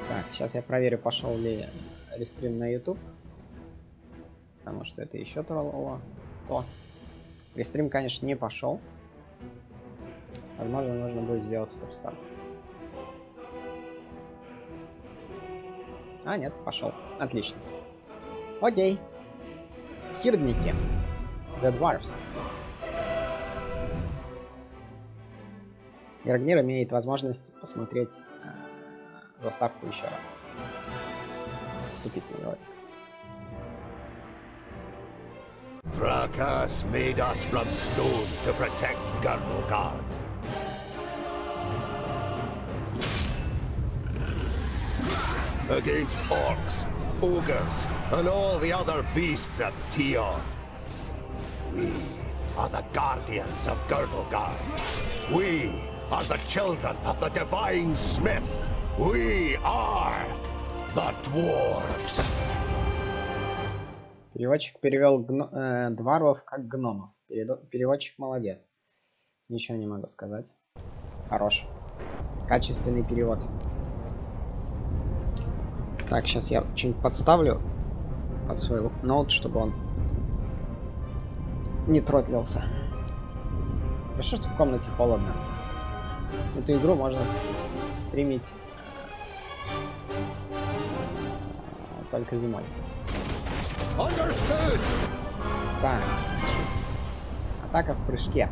Так, сейчас я проверю, пошел ли рестрим на YouTube. Потому что это еще то. Рестрим, конечно, не пошел. Возможно, нужно будет сделать стоп-старт. А, нет, пошел. Отлично. Окей. Хирдники. The Dwarves. Игрок имеет возможность посмотреть заставку еще раз. Вступительный ролик. Fracas made us from stone to protect Girdlegard. Against orcs, ogres, and all the other beasts of Tior. We are the guardians of Girdlegard. We are the children of the divine smith. We are the Dwarves. Переводчик перевел дварвов как гномов. Переводчик молодец. Ничего не могу сказать. Хорош. Качественный перевод. Так, сейчас я что-нибудь подставлю под свой ноут, чтобы он не тротлился. Хорошо, что в комнате холодно. Эту игру можно стримить только зимой. Так. Атака в прыжке.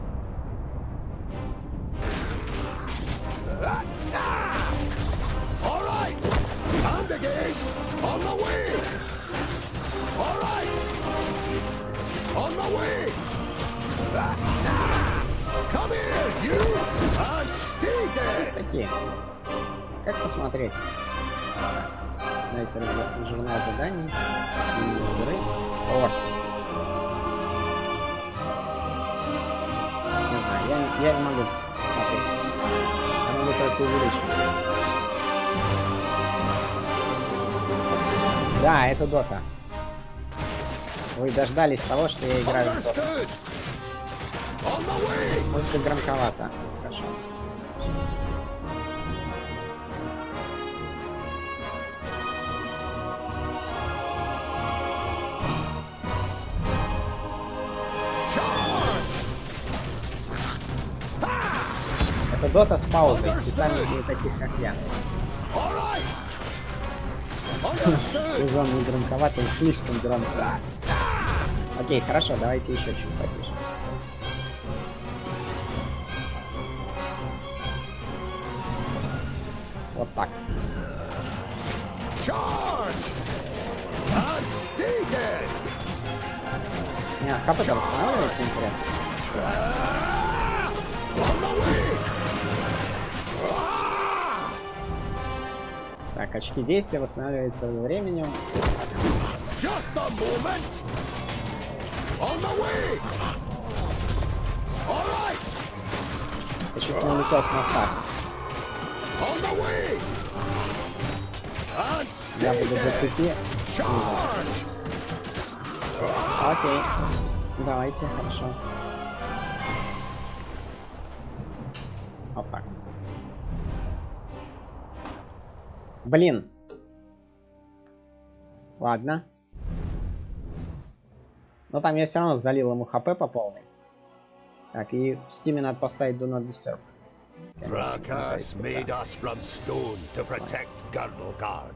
Такие. Как посмотреть? Знаете, журнал заданий и игры. Не знаю, я не могу смотреть. Я могу только увеличить. Да, это дота. Вы дождались того, что я играю в доту. Музыка громковата. Хорошо. Это дота с паузой, специально для таких, как я. Сезон не громковатый, слишком громко. Окей, хорошо, давайте еще чуть потише. Вот так. Не, хп-то восстанавливается, интересно. Так, очки действия восстанавливаются временем. Я чуть не улетел с моста. Я буду 20. Окей. Давайте, хорошо. Вот так. Блин. Ладно. Но там я все равно залил ему хп по полной. Так, и в стиме надо поставить Do Not Disturb. Fracas made us from stone to protect Girdlegard.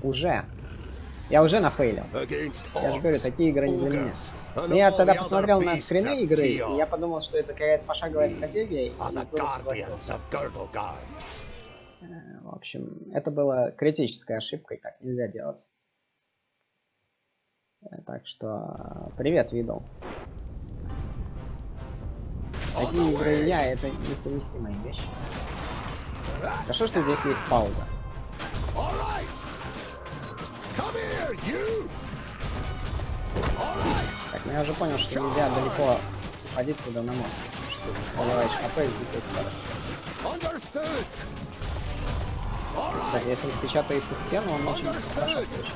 Уже. Я уже нафейлил. Я же говорю, такие игры не для меня. Но я тогда посмотрел на скрины игры, и я подумал, что это какая-то пошаговая стратегия, и в общем, это была критической ошибкой, так нельзя делать. Так что, привет, Видл. Такие игры и я, это несовместимые вещи. Хорошо, что здесь есть пауза. Так, ну я уже понял, что нельзя далеко ходить туда на мост. Что ты заливаешь хп и здесь скорость. Так, если он впечатается в стену, он очень хорошо получается.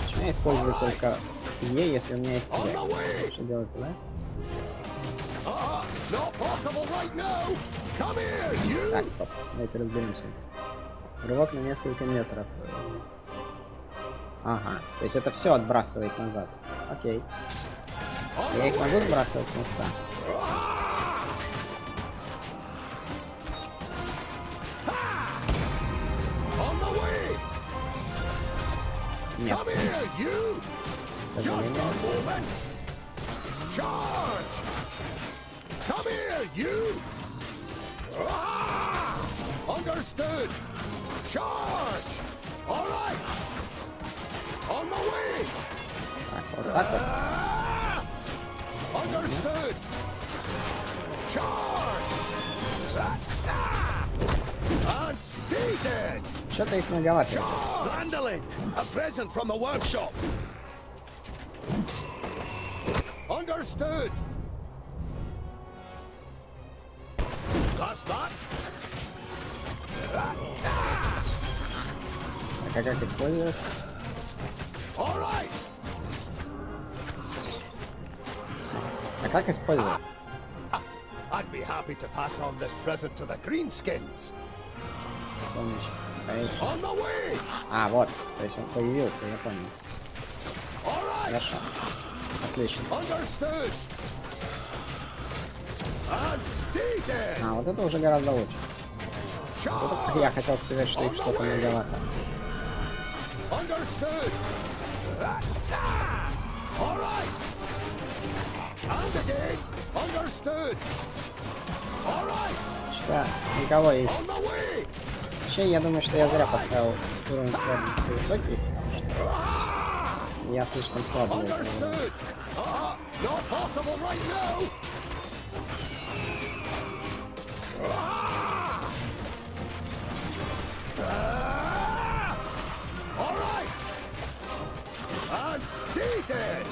Почему я использую только Е, если у меня есть Е. Что делать тогда? Так, стоп. Давайте разберемся. Рывок на несколько метров. Ага. То есть это все отбрасывает назад. Окей. Я их могу сбрасывать с места? Нет. К сожалению. Understood. Charge. All right. On my way. Так, вот так вот. Understood. Charge. Unstated. Что-то их многовато. Landolin, a present from the workshop. Understood. That's that. Так, а как использовать? All right. А как использовать? I'd be happy to pass on this present to the greenskins. Помощь. On the way. А, вот. То есть он появился, я понял. All right. Хорошо. Отлично. Understood. Unstated. А, вот это уже гораздо лучше. Charge. Вот я хотел сказать, что их что-то многовато. Understood. All right. And again. Understood. All right. Что никого есть. On the way. Вообще, я думаю, что я зря поставил уровень сложности высокий, потому что я слишком слабый. Understood. Not possible right now. All right. Unstated.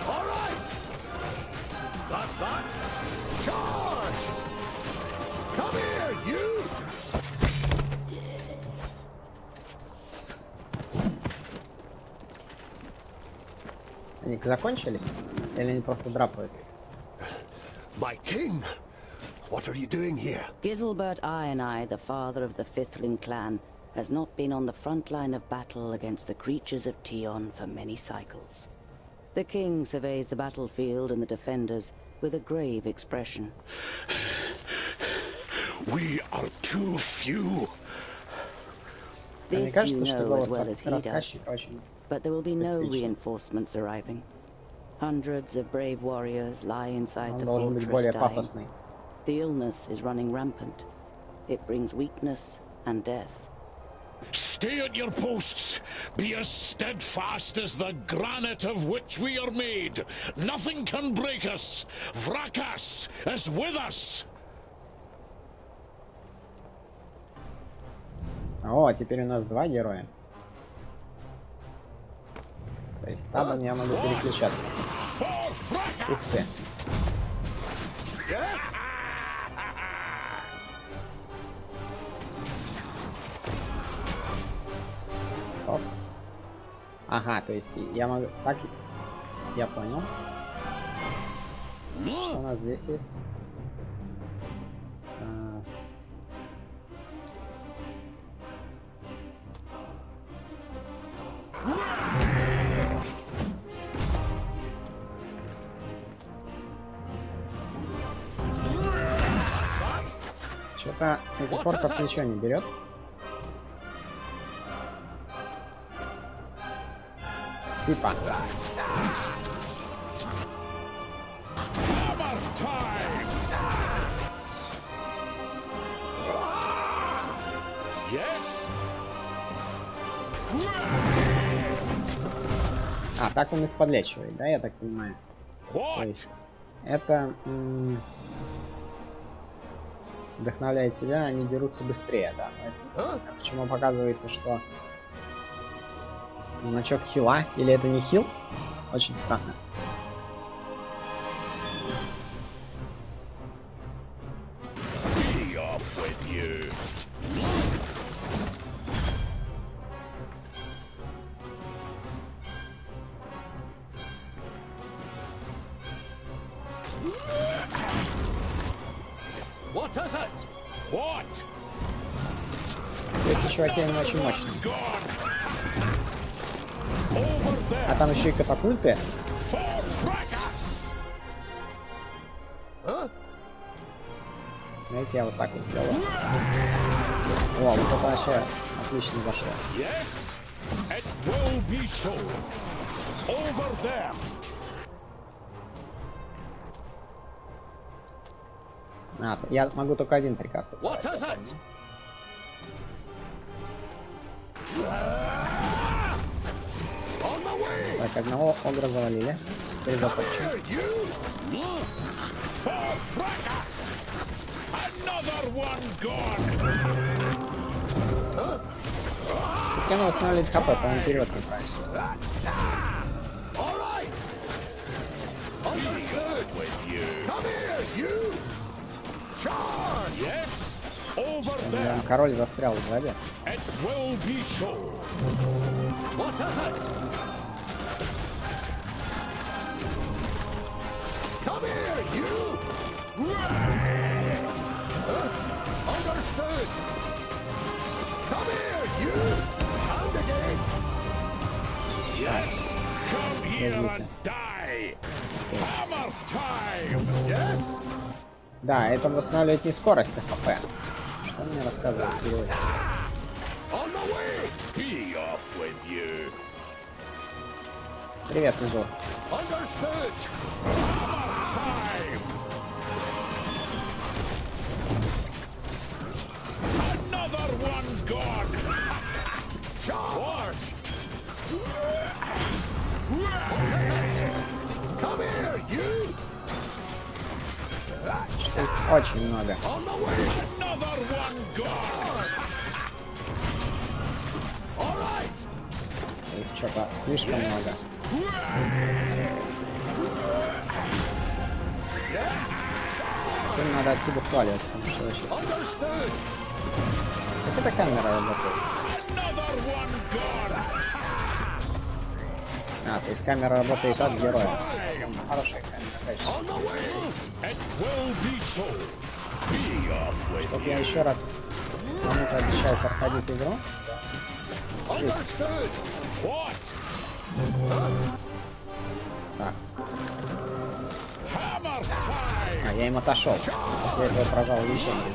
All right. That's that. Charge. Come here, you. Они закончились? Или они просто драпают? My king. What are you doing here? Giselbert Ionai, the father of the Fifthling clan, has not been on the front line of battle against the creatures of Tion for many cycles. The king surveys the battlefield and the defenders with a grave expression. We are too few. This you know as well as he does. But there will be no reinforcements arriving. Hundreds of brave warriors lie inside the fortress dying. The illness is running rampant. It brings weakness and death. Stay at your posts. Be as steadfast as the granite of which we are made. Nothing can break us. Vrakas is with us. О, теперь у нас два героя. То есть табом я могу переключаться. Ух ты. Оп. Ага, то есть я могу... Так, я понял. Что у нас здесь есть? Что-то этих орков ничего не берет. Типа. А, так он их подлечивает, да, я так понимаю? То есть это вдохновляет себя, они дерутся быстрее, да. Почему показывается, что значок хила, или это не хил? Очень странно. What is it? What? Эти чуваки, они очень мощные. А там еще и катапульты. Знаете, я вот так вот сделал. О, вот это вообще отлично зашло. А, я могу только один приказ. Так, одного огра завалили. Теперь закончим. Все-таки она восстанавливает хп, по-моему, вперед неправильно. Да, король застрял сзади. Да, это восстанавливает не скорость, а хп. Что мне рассказывает? Привет, Узор. Очень много. Их что-то слишком много. Им надо отсюда сваливать, потому что сейчас... Как эта камера работает? А, то есть камера работает от героя. Хорошая камера, качественная. Чтоб я еще раз кому-то обещал проходить игру. Так. А, я им отошел. После этого прожал лечение.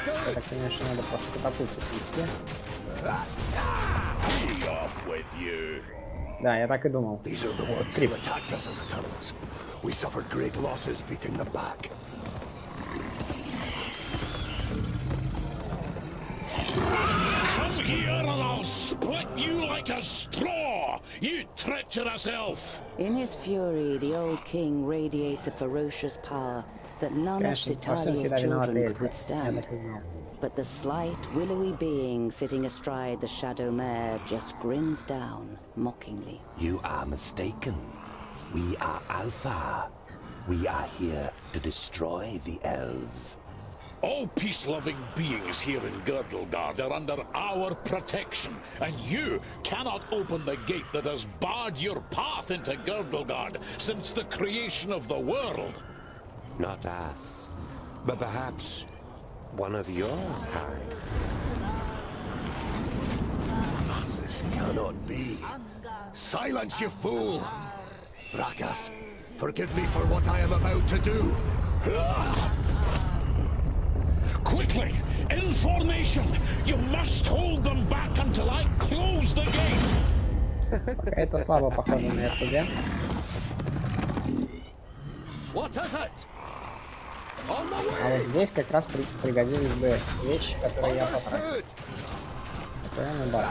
Да, это, конечно, надо просто катапульту свести. Да, я так и думал. Это скрипт. Here and I'll split you like a straw, you treacherous elf! In his fury, the old king radiates a ferocious power that none of Citalia's children could withstand. But the slight, willowy being sitting astride the shadow mare just grins down, mockingly. You are mistaken. We are Alpha. We are here to destroy the elves. All peace-loving beings here in Girdlegard are under our protection, and you cannot open the gate that has barred your path into Girdlegard since the creation of the world. Not us, but perhaps one of your kind. This cannot be. Silence, you fool! Vrakas, forgive me for what I am about to do. Quickly! In formation! You must hold them back until I close the gate! Пока это слабо похоже на РПГ. А вот здесь как раз пригодились бы вещи, которые я потратил. Это на бас.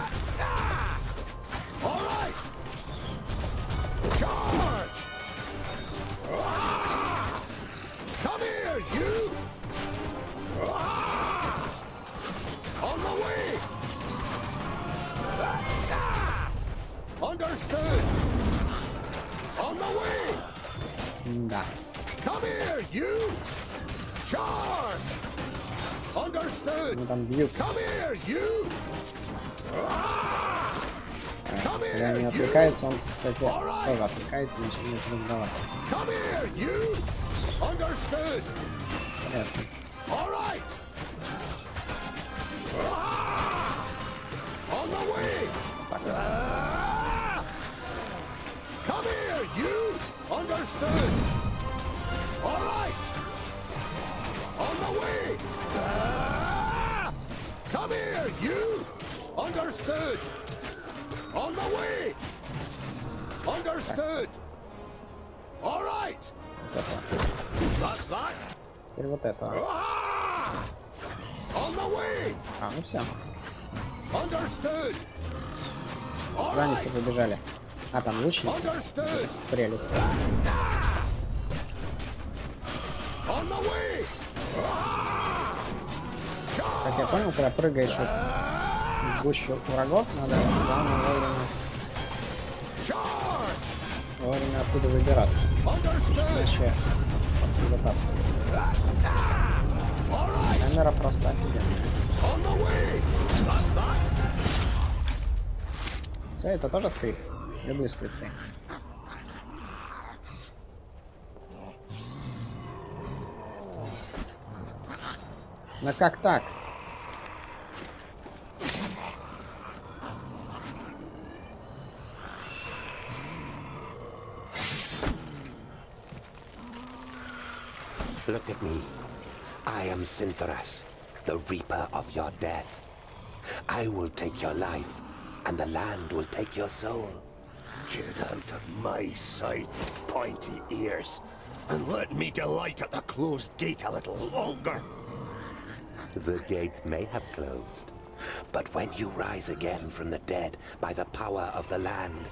Да. Ну там бьют. Когда они отвлекаются, он, кстати, тоже отвлекается и начинает раздавать. Интересно. Come here, you! Understood! On the way! Understood! All right! That's that! Теперь вот это. On the way! А, ну все. Understood! Куда они все побежали? А, там лучники. Прелесть. On the way! Как я понял, когда прыгаешь в гущу врагов, надо главное вовремя оттуда выбираться. Иначе просто затапливает. Камера просто офигенная. Все, это тоже скрипт. Люблю скрипты. Но как так? Look at me. I am Syntheras, the reaper of your death. I will take your life, and the land will take your soul. Get out of my sight, pointy ears, and let me delight at the closed gate a little longer. The gate may have closed, but when you rise again from the dead by the power of the land,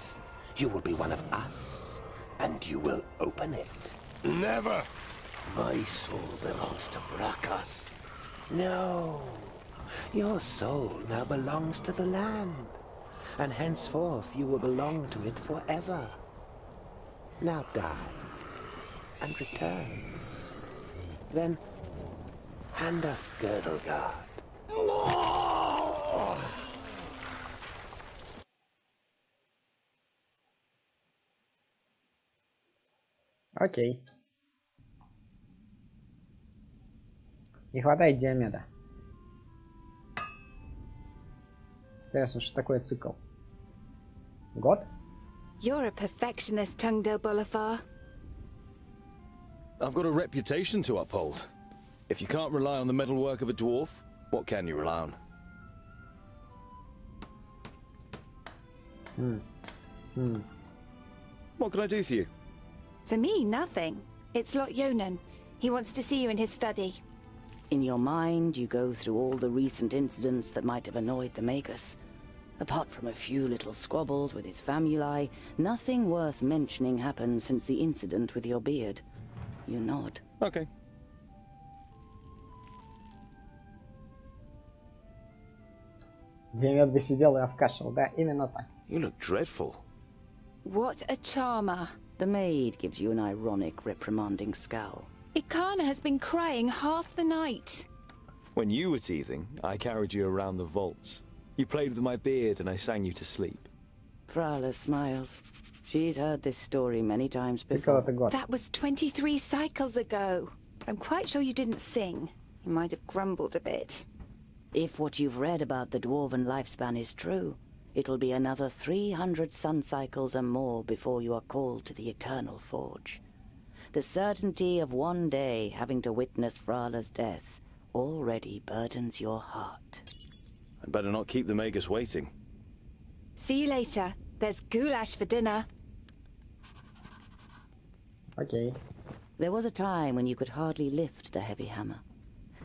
you will be one of us, and you will open it. Never! My soul belongs to Brakas. No. Your soul now belongs to the land, and henceforth you will belong to it forever. Now die, and return. Then hand us Girdlegard. Окей. Не хватает диаметра. Интересно, что такое цикл? Год? You're a perfectionist, Tungdil Bolafar. I've got a reputation to uphold. If you can't rely on the metalwork of a dwarf, what can you rely on? What can I do for you? For me, nothing. It's Lot Yonan. He wants to see you in his study. In your mind, you go through all the recent incidents that might have annoyed the Magus. Apart from a few little squabbles with his famuli, nothing worth mentioning happened since the incident with your beard. You nod. Okay. Диамет бы сидел и овкашивал. Да, именно так. You look dreadful. What a charmer. The maid gives you an ironic, reprimanding scowl. Ikana has been crying half the night. When you were teething, I carried you around the vaults. You played with my beard and I sang you to sleep. Frala smiles. She's heard this story many times before. That was 23 cycles ago. I'm quite sure you didn't sing. You might have grumbled a bit. If what you've read about the dwarven lifespan is true, it will be another 300 sun cycles and more before you are called to the Eternal Forge. The certainty of one day having to witness Frala's death already burdens your heart. I'd better not keep the Magus waiting. See you later. There's goulash for dinner. Okay. There was a time when you could hardly lift the heavy hammer.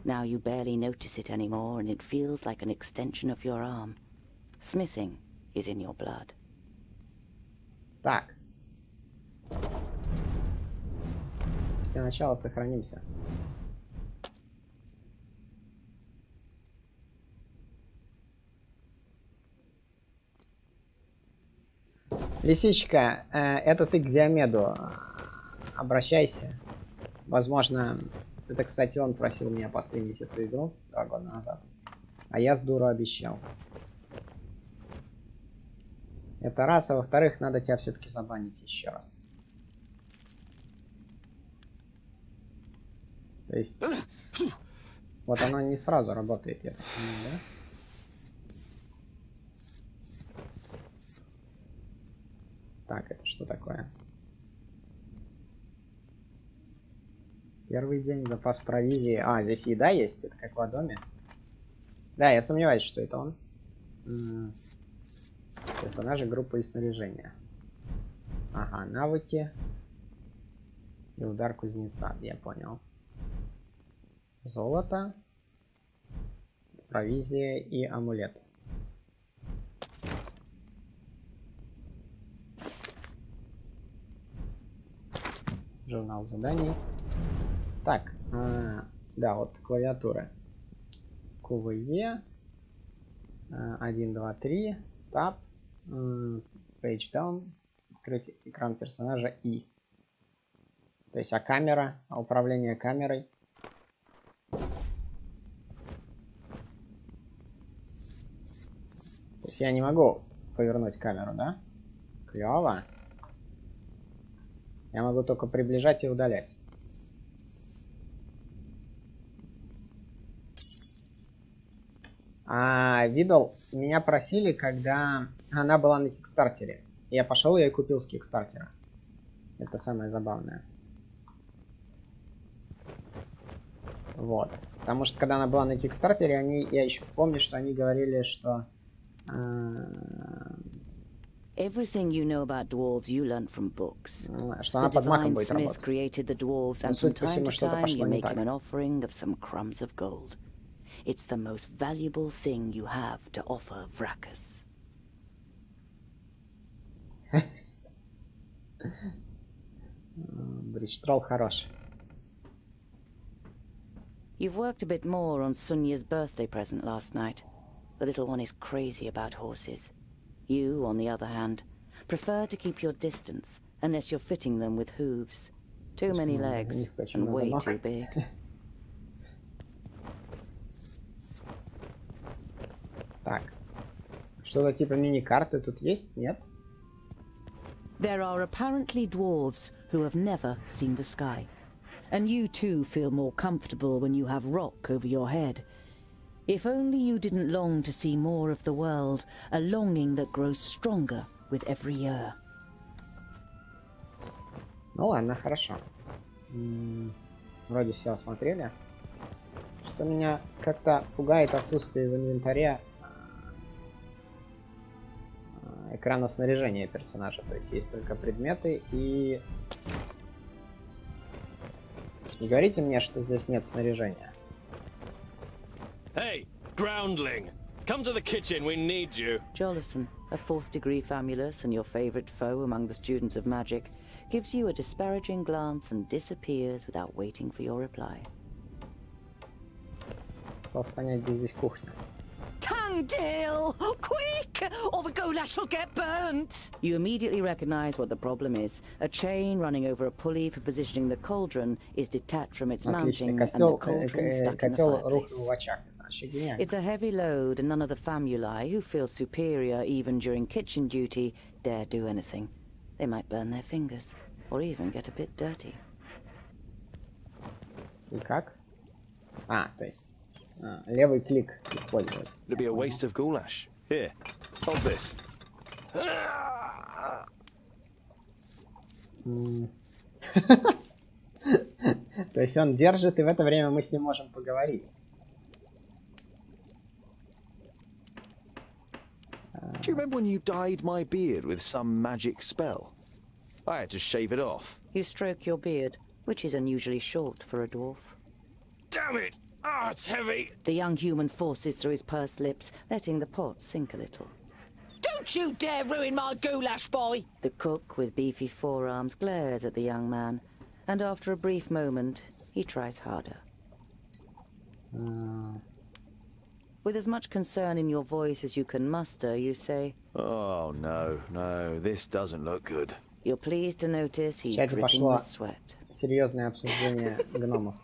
Now you barely notice it anymore, and it feels like an extension of your arm. Smithing is in your blood. Так. Для начала сохранимся. Лисичка, это ты к Диомеду обращайся. Возможно, Это, кстати, он просил меня постримить эту игру 2 года назад. А я с дуру обещал. Это раз, а во-вторых, надо тебя все-таки забанить еще раз. То есть... Вот оно не сразу работает, я так понимаю, да? Так, это что такое? Первый день, запас провизии. А, здесь еда есть, это как в Адоме. Да, я сомневаюсь, что это он. Персонажи, группы и снаряжение. Ага, навыки. И удар кузнеца, я понял. Золото. Провизия и амулет. Журнал заданий. Так, да, вот клавиатура. QVE. 1, 2, 3. Tab. Page down. Открыть экран персонажа И. То есть, а камера, управление камерой. То есть я не могу повернуть камеру, да? Клево. Я могу только приближать и удалять. Видел, меня просили, когда она была на Кикстартере. Я пошел и купил с Кикстартера. Это самое забавное. Вот. Потому что когда она была на Кикстартере, я еще помню, что они говорили, что... Everything you know about dwarves you learned from books. Что она под маком будет Smith работать. created the dwarves, and from time to time you make him an offering of some crumbs of gold. It's the most valuable thing you have to offer Vracus. Бридж-тролл хорош. You've worked a bit more on Sunya's birthday present last night. The little one is crazy about horses. You, on the other hand, prefer to keep your distance unless you're fitting them with hooves. Too many legs and way too big. Так. Что-то типа мини-карты тут есть? Нет? There are apparently dwarves who have never seen the sky. And you too feel more comfortable when you have rock over your head. If only you didn't long to see more of the world, a longing that grows stronger with every year. Ну ладно, хорошо. Вроде все осмотрели. Что меня как-то пугает отсутствие в инвентаре экрана снаряжения персонажа. То есть есть только предметы и... Не говорите мне, что здесь нет снаряжения. Hey, groundling! Come to the kitchen, we need you! Jolison, a 4th degree famulus and your favorite foe among the students of magic, gives you a disparaging glance and disappears without waiting for your reply. Пытался понять, где здесь кухня. Tangdale! Quick! Or the goulash will get burnt! You immediately recognize what the problem is. A chain running over a pulley for positioning the cauldron is detached from its mounting and the cauldron stuck in the fireplace. It's a heavy load and none of the famuli, who feel superior even during kitchen duty, dare do anything. They might burn their fingers, or even get a bit dirty. И как? То есть... левый клик использовать. It'd be a waste of goulash. Here, hold this. То есть он держит, и в это время мы с ним можем поговорить. Do you remember when you dyed my beard with some magic spell? I had to shave it off. You stroke your beard, which is unusually short for a dwarf. Damn it! Ah, it's heavy! The young human forces through his pursed lips, letting the pot sink a little. Don't you dare ruin my goulash, boy! The cook, with beefy forearms, glares at the young man, and after a brief moment, he tries harder. With as much concern in your voice as you can muster, you say, "Oh, no, this doesn't look good." You're pleased to notice he's dripping with sweat. Серьезное обсуждение гномов.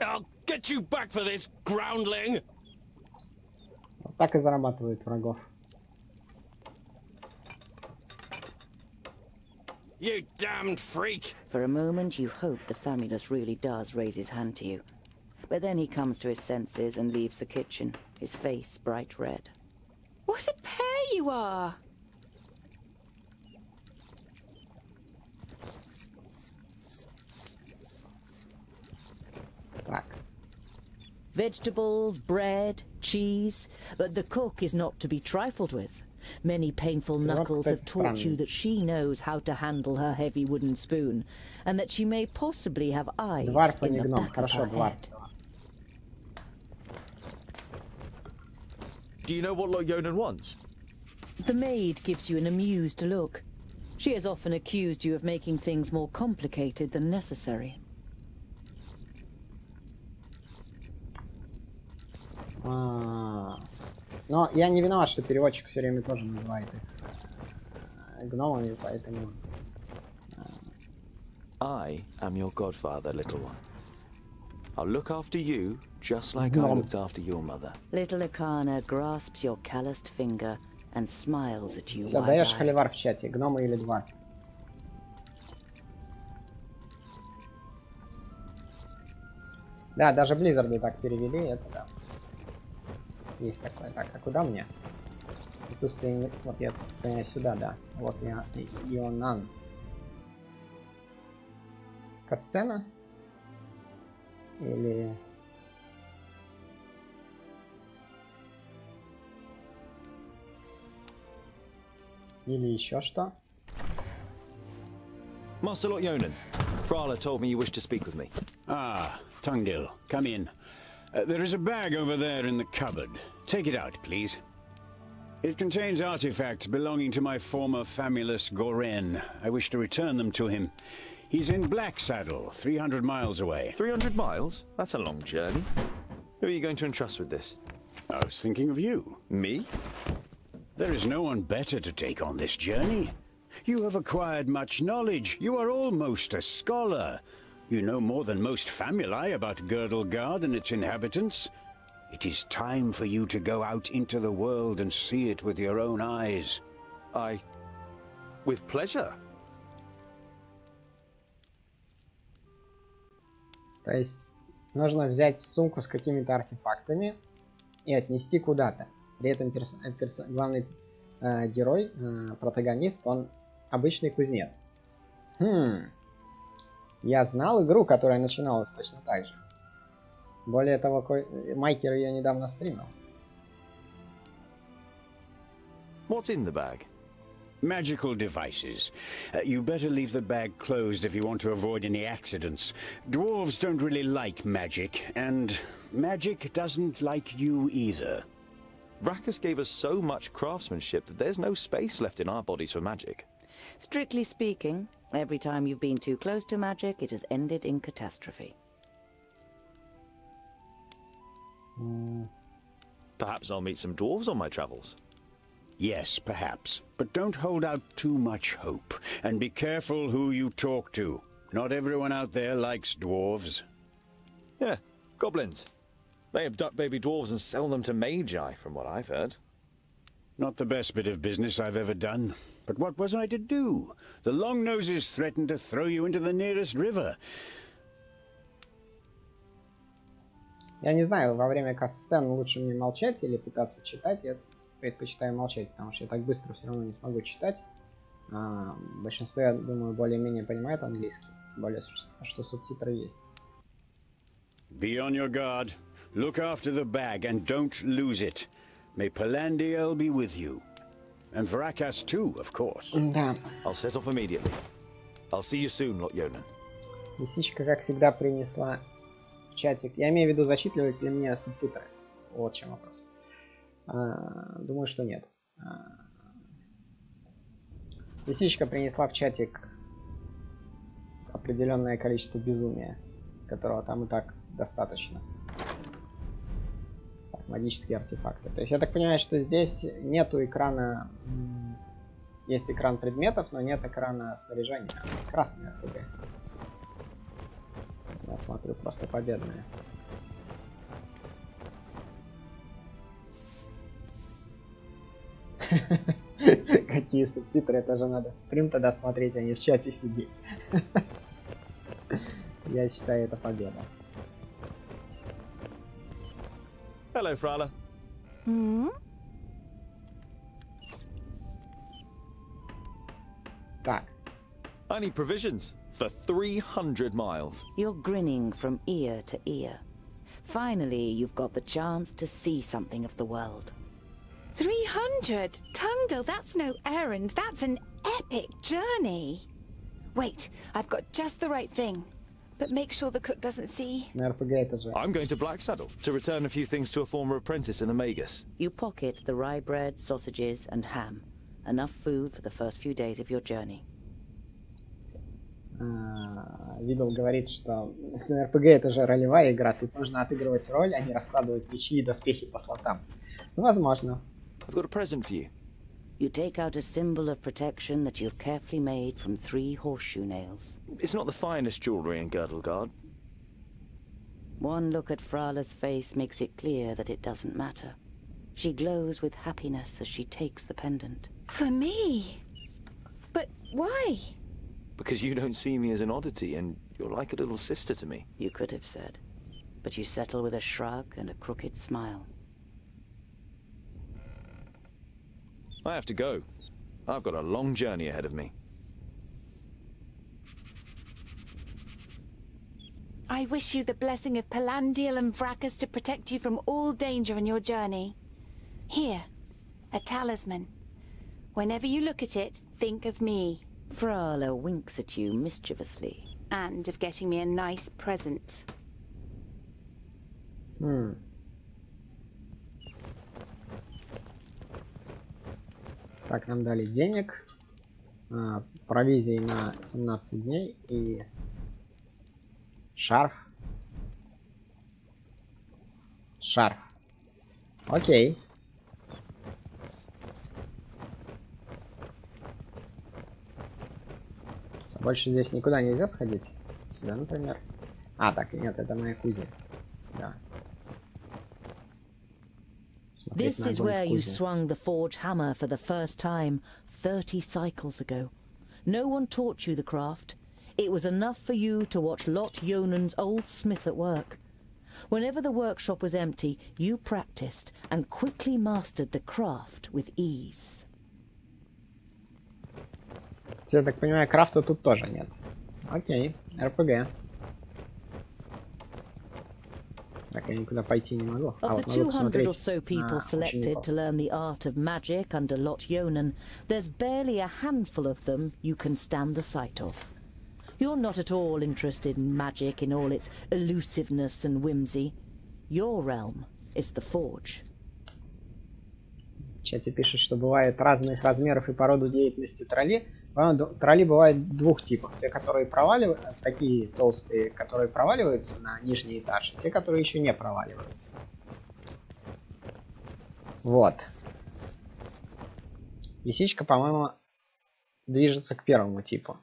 I'll get you back for this, groundling. Вот так и зарабатывают врагов. You damned freak! For a moment, you hope the famulus really does raise his hand to you. But then he comes to his senses and leaves the kitchen, his face bright red. What a pair you are! Так. Vegetables, bread, cheese, but the cook is not to be trifled with. Many painful knuckles have taught you that she knows how to handle her heavy wooden spoon, and that she may possibly have eyes in the back of her head. Do you know what Lord Yonan wants? The maid gives you an amused look. She has often accused you of making things more complicated than necessary. Но я не виноват, что переводчик все время тоже называет их гномами, поэтому... I am your godfather, little one. I'll look after you, just like I looked after your mother. Little Akana grasps your calloused finger and smiles at you. Все, даешь холивар в чате, гномы или дварф. Да, даже Близзарды так перевели, это да. Есть такое. Так, а куда мне? Отсутствие... Вот я понимаю сюда, да. Вот я Ионан. Катсцена? Или... Или еще что? Master Lord Yonan, Frala told me you wished to speak with me. Ah, Tungdil, come in. There is a bag over there in the cupboard. Take it out, please. It contains artifacts belonging to my former famulus Goren. I wish to return them to him. He's in Black Saddle, 300 miles away. 300 miles? That's a long journey. Who are you going to entrust with this? I was thinking of you. Me? There is no one better to take on this journey. You have acquired much knowledge. You are almost a scholar. You know more than most famuli about Girdlegard and its inhabitants. It is time for you to go out into the world and see it with your own eyes. With pleasure. То есть нужно взять сумку с какими-то артефактами и отнести куда-то. При этом главный герой, протагонист, он обычный кузнец. Я знал игру, которая начиналась точно так же. Более того, Майкер ее недавно стримил. What's in the bag? Magical devices. You better leave the bag closed if you want to avoid any accidents. Dwarves don't really like magic, and magic doesn't like you either. Rakus gave us so much craftsmanship that there's no space left in our bodies for magic. Strictly speaking, every time you've been too close to magic, it has ended in catastrophe. Perhaps I'll meet some dwarves on my travels. Yes, perhaps. But don't hold out too much hope. And be careful who you talk to. Not everyone out there likes dwarves. Yeah, goblins. They abduct baby dwarves and sell them to magi, from what I've heard. Not the best bit of business I've ever done. But what was I to do? The Longnoses threatened to throw you into the nearest river. Я не знаю, во время катсцен лучше мне молчать или пытаться читать. Я предпочитаю молчать, потому что я так быстро все равно не смогу читать. Большинство, я думаю, более-менее понимает английский. Тем более, что субтитры есть. Be on your guard. Look after the bag and don't lose it. May Palandiel be with you. And Varakas too, of course. Да. I'll set off immediately. I'll see you soon, Lord Yonan. Лисичка, как всегда, принесла в чатик. Я имею в виду, зачитывают ли мне субтитры. Вот в чем вопрос. Думаю, что нет. Лисичка принесла в чатик определенное количество безумия, которого там и так достаточно. Магические артефакты. То есть я так понимаю, что здесь нету экрана. Есть экран предметов, но нет экрана снаряжения. Красный РПГ. Я смотрю, просто победные. Какие субтитры, это же надо стрим тогда смотреть, а не в чате сидеть. Я считаю, это победа. Hello, Frala. Так. I need provisions for 300 miles. You're grinning from ear to ear. Finally, you've got the chance to see something of the world. 300? Tungdil, that's no errand. That's an epic journey. Wait, I've got just the right thing. But make sure the cook doesn't see. I'm going to Black Saddle to return a few things to a former apprentice in the Magus. You pocket the rye bread, sausages, and ham. Enough food for the first few days of your journey. Видел говорит, что РПГ это же ролевая игра, тут нужно отыгрывать роль, а не раскладывать мечи и доспехи по слотам. Возможно. I've got a present for you. You take out a symbol of protection that you've carefully made from 3 horseshoe nails. It's not the finest jewelry in Girdlegard. One look at Frala's face makes it clear that it doesn't matter. She glows with happiness as she takes the pendant. For me? But why? Because you don't see me as an oddity, and you're like a little sister to me. You could have said. But you settle with a shrug and a crooked smile. I have to go. I've got a long journey ahead of me. I wish you the blessing of Palandial and Vracus to protect you from all danger in your journey. Here, a talisman. Whenever you look at it, think of me. Frala winks at you mischievously. And of getting me a nice present. Так, нам дали денег, провизии на 17 дней и шарф. Шарф. Окей. Больше здесь никуда нельзя сходить. Сюда, например. А, так, нет, это моя кузня. Да. This is where you swung the forge hammer for the first time 30 cycles ago. No one taught you the craft. It was enough for you to watch Lot Yonan's old smith at work. Whenever the workshop was empty, you practiced and quickly mastered the craft with ease. Я так понимаю, крафта тут тоже нет. Окей, РПГ. Так, я никуда пойти не могу. Of the 200 or so people selected to learn the art of magic under Lot Yonan, there's barely a handful of them you can stand the sight of. You're not at all interested in magic in all its elusiveness and whimsy. Your realm is the forge. В чате пишут, что бывает разных размеров и по роду деятельности тролли. Тролли бывают двух типов. Те, которые проваливаются, такие толстые, которые проваливаются на нижний этаж, и те, которые еще не проваливаются. Вот. Лисичка, по-моему, движется к первому типу.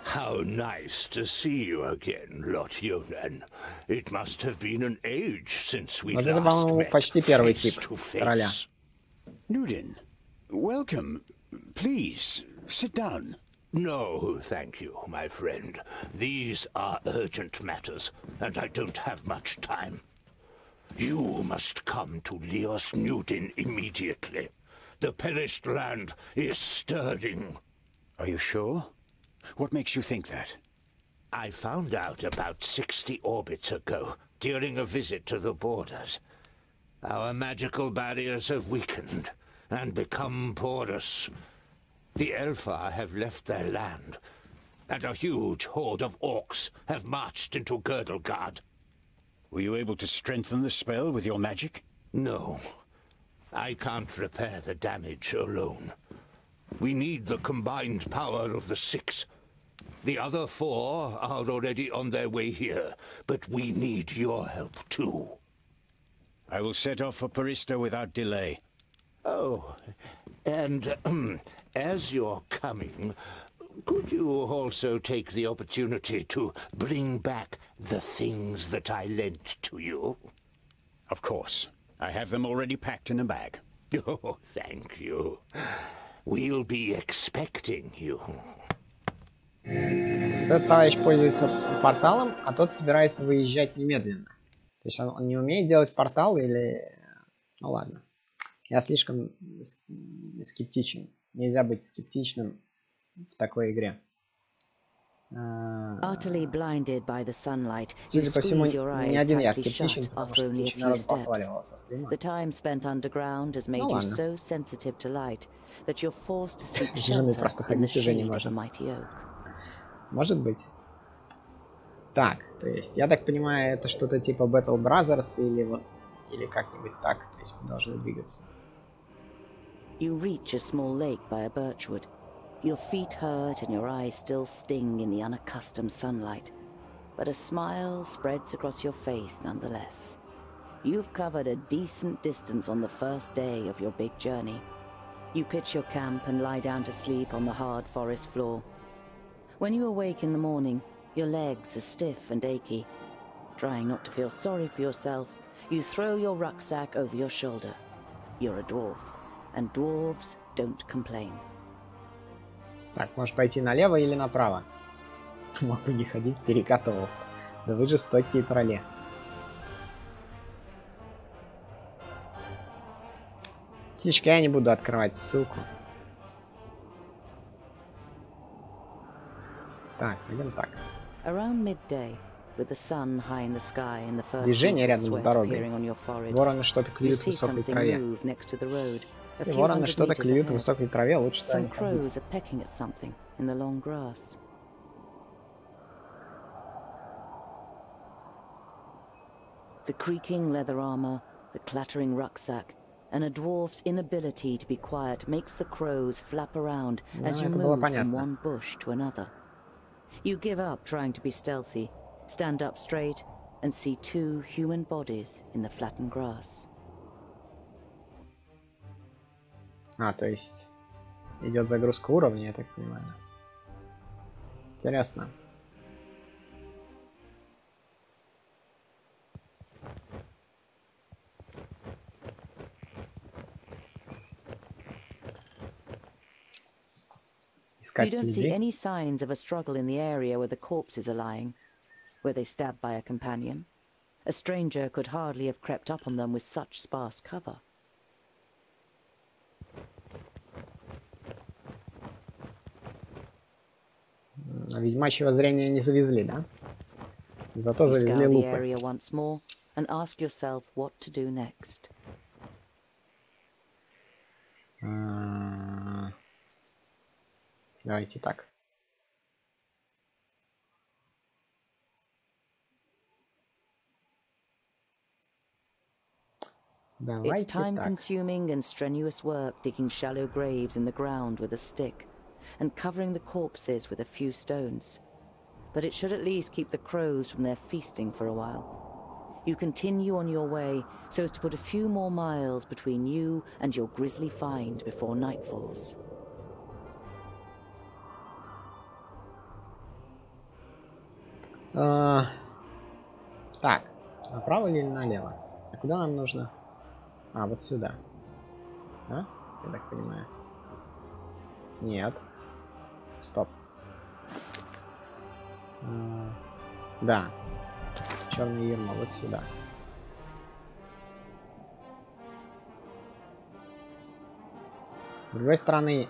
How nice to see you again, Lot Yonan. It must have been an age since we last met face to face. Nudin, welcome. Please, sit down. No, thank you, my friend. These are urgent matters, and I don't have much time. You must come to Leos Nudin immediately. The perished land is stirring. Are you sure? What makes you think that? I found out about 60 orbits ago, during a visit to the borders. Our magical barriers have weakened and become porous. The Elfar have left their land, and a huge horde of orcs have marched into Girdlegard. Were you able to strengthen the spell with your magic? No. I can't repair the damage alone. We need the combined power of the 6. The other 4 are already on their way here, but we need your help too. I will set off for Parista without delay. Oh, And as you're coming, could you also take the opportunity to bring back the things that I lent to you? Of course. I have them already packed in a bag. Oh, thank you. We'll be expecting you. Этот товарищ пользуется порталом, а тот собирается выезжать немедленно. То есть он не умеет делать портал или... Ну ладно. Я слишком скептичен. Нельзя быть скептичным в такой игре. Utterly blinded by the sunlight, you Судя по всему, squeeze your eyes не один я tightly скептичен, shut потому after что only a очень few народ steps. посваливал со стрима. The time spent underground has made you so sensitive to light that you're forced to seek shelter in the shade of a mighty oak. Может быть. Так, то есть, я так понимаю, это что-то типа Battle Brothers или вот, или как-нибудь так, то есть мы должны двигаться. You reach a small lake by a birchwood. Your feet hurt and your eyes still sting in the unaccustomed sunlight, but a smile spreads across your face nonetheless. You've covered a decent distance on the first day of your big journey. You pitch your camp and lie down to sleep on the hard forest floor. When you awake in the morning, your legs are stiff and achy. Trying not to feel sorry for yourself, you throw your rucksack over your shoulder. You're a dwarf, and dwarves don't complain. Так, можешь пойти налево или направо. Мог бы не ходить, перекатывался. Да вы жестокие тролли. Птичка, я не буду открывать ссылку. Так, пойдем так. Движение рядом с дорогой. Вороны что-то клюют в высокой траве. Если вороны что-то клюют в высокой траве, лучше туда не ходить. The creaking leather armor, the clattering rucksack, and a dwarf's inability to be quiet makes the crows flap around as you move from one bush to another. You give up trying to be stealthy, stand up straight, and see two human bodies in the flattened grass. То есть идет загрузка уровня, я так понимаю. Интересно. You don't see any signs of a struggle in the area where the corpses are lying. Were they stabbed by a companion? A stranger could hardly have crept up on them with such sparse cover. Ведьмачьего зрения не завезли, да? Зато завезли лупы. Давайте так. It's time-consuming and strenuous work digging shallow graves in the ground with a stick and covering the corpses with a few stones. But it should at least keep the crows from their feasting for a while. You continue on your way so as to put a few more miles between you and your grisly find before night falls. Так, направо или налево? А куда нам нужно? Вот сюда. Да? Я так понимаю. Нет. Стоп. Да. Черное ермо вот сюда. С другой стороны,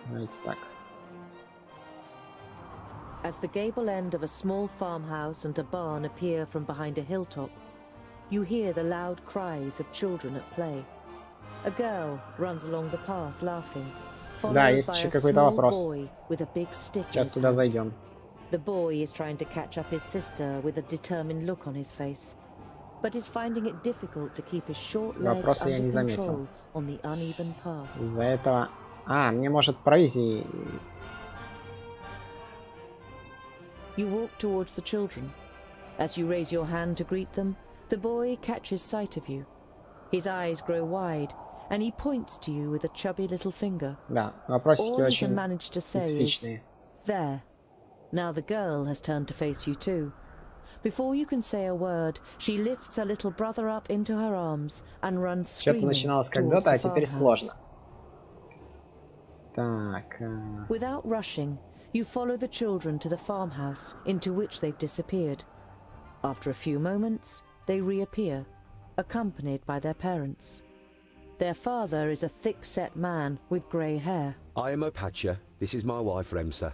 давайте так. As the gable end of a small farmhouse and a barn appear from behind a hilltop, you hear the loud cries of children at play. A girl runs along the path laughing. Да, есть еще какой-то вопрос. Сейчас туда зайдем. The boy is trying to catch up his sister with a determined look on his face, but is finding it difficult to keep his short legs under control on the uneven path. Из-за этого... мне может провизии... You walk towards the children. As you raise your hand to greet them, the boy catches sight of you. His eyes grow wide, and he points to you with a chubby little finger. Да, вопросики All he очень can manage to say специфичные. is, there. Now the girl has turned to face you too. Before you can say a word, she lifts her little brother up into her arms and runs screaming начиналось towards когда-то, the а теперь farmhouse. сложно. Так. Without rushing, you follow the children to the farmhouse, into which they've disappeared. After a few moments, they reappear, accompanied by their parents. Their father is a thick-set man with grey hair. I am Opatia. This is my wife, Remsa.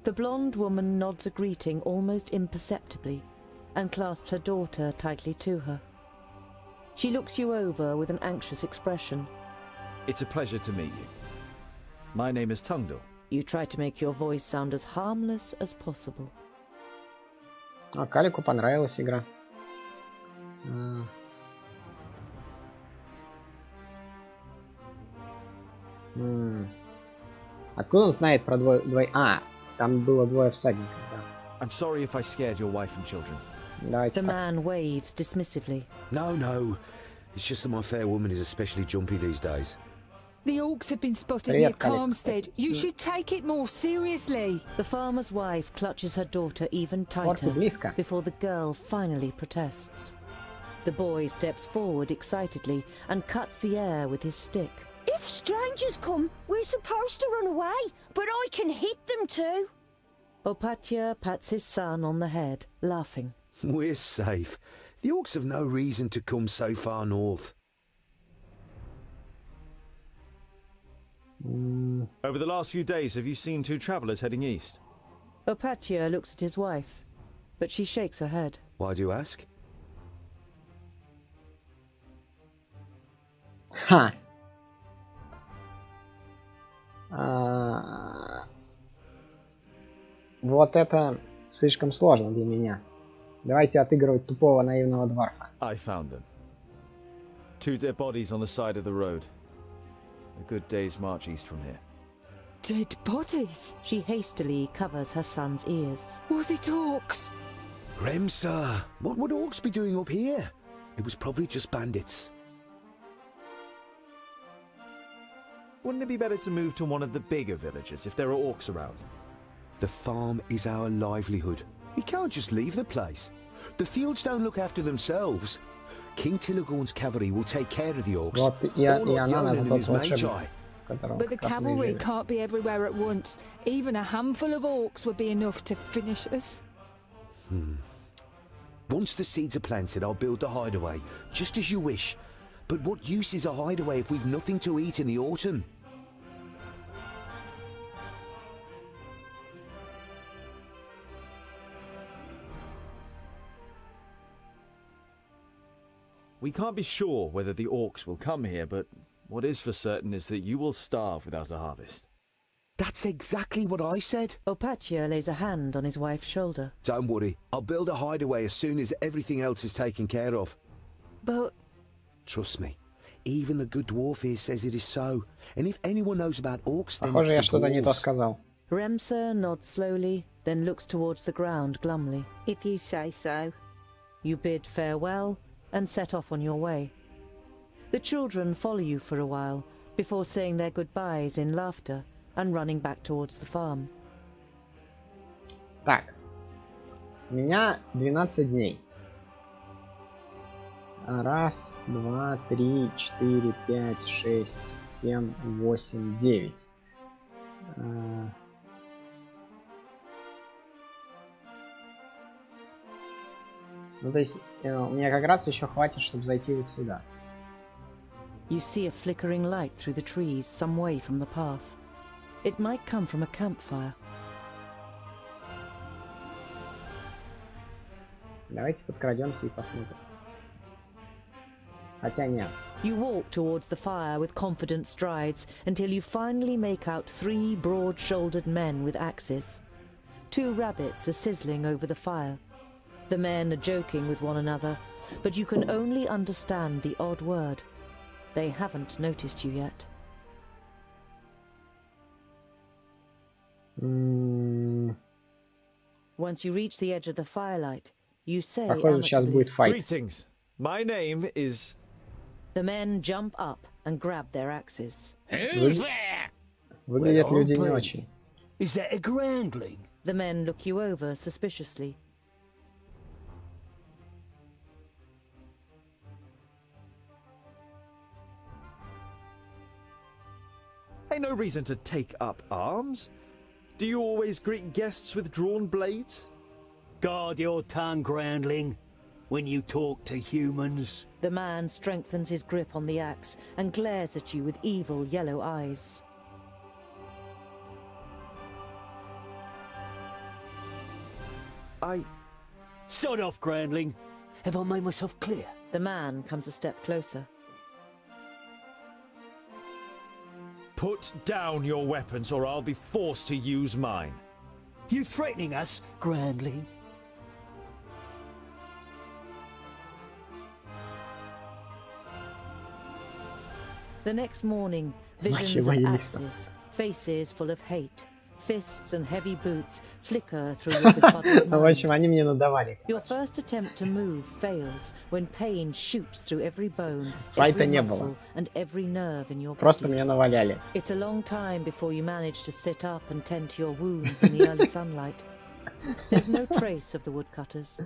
The blonde woman nods a greeting almost imperceptibly and clasps her daughter tightly to her. She looks you over with an anxious expression. It's a pleasure to meet you. My name is Tungdal. You try to make your voice sound as harmless as possible. А Калику понравилась игра. Откуда он знает про двое... А, там было двое всадников, да. I'm sorry if I scared your wife and children. The man waves dismissively. No. It's just that my fair woman is especially jumpy these days. The orcs have been spotted near Calmstead. You should take it more seriously. The farmer's wife clutches her daughter even tighter before the girl finally protests. The boy steps forward excitedly and cuts the air with his stick. If strangers come, we're supposed to run away, but I can hit them too. Opatia pats his son on the head, laughing. We're safe. The orcs have no reason to come so far north. Over the last few days, have you seen two travellers heading east? Opatia looks at his wife, but she shakes her head. Why do you ask? Ха! Вот это слишком сложно для меня. Давайте отыгрывать тупого наивного дварфа. I found them. Two dead bodies on the side of the road. A good day's march east from here. Dead bodies? She hastily covers her son's ears. Was it orcs? Remsa, what would orcs be doing up here? It was probably just bandits. Wouldn't it be better to move to one of the bigger villages if there are orcs around? The farm is our livelihood. We can't just leave the place. The fields don't look after themselves. King Tilligorn's cavalry will take care of the orcs. But the cavalry can't be everywhere at once. Even a handful of orcs would be enough to finish us. Once the seeds are planted, I'll build the hideaway, just as you wish. But what use is a hideaway if we've nothing to eat in the autumn? We can't be sure whether the orcs will come here, but what is for certain is that you will starve without a harvest. That's exactly what I said. Opatia lays a hand on his wife's shoulder. Don't worry, I'll build a hideaway as soon as everything else is taken care of. But... Trust me, even the good dwarf here says it is so. And if anyone knows about orcs, then Похоже, я it's the что-то не то dwarves. сказал. Remsa nods slowly, then looks towards the ground glumly. If you say so. You bid farewell and set off on your way. The children follow you for a while, before saying their goodbyes in laughter and running back towards the farm. Так. У меня 12 дней. Раз, два, три, четыре, пять, шесть, семь, восемь, 9. Ну, то есть, у меня как раз еще хватит, чтобы зайти вот сюда. You see a flickering light through the trees some way from the path. It might come from a campfire. Давайте подкрадемся и посмотрим. Хотя нет. You walk towards the fire with confident strides until you finally make out 3 broad-shouldered men with axes. 2 rabbits are sizzling over the fire. The men are joking with one another, but you can only understand the odd word. They haven't noticed you yet. Once you reach the edge of the firelight, you say Похоже, сейчас будет файт. Greetings. My name is... The men jump up and grab their axes. Выглядят люди не очень. Is that a groundling? The men look you over suspiciously. Ain't no reason to take up arms. Do you always greet guests with drawn blades? Guard your tongue, groundling, when you talk to humans. The man strengthens his grip on the axe and glares at you with evil yellow eyes. Sod off, groundling. Have I made myself clear? The man comes a step closer. Put down your weapons or I'll be forced to use mine. You threatening us, groundling? The next morning, visions of axes, faces full of hate, fists and heavy boots flicker through your befuddled mind. Your first attempt to move fails when pain shoots through every bone, every muscle and every nerve in your body. It's a long time before you manage to sit up and tend to your wounds in the early sunlight. There's no trace of the woodcutters.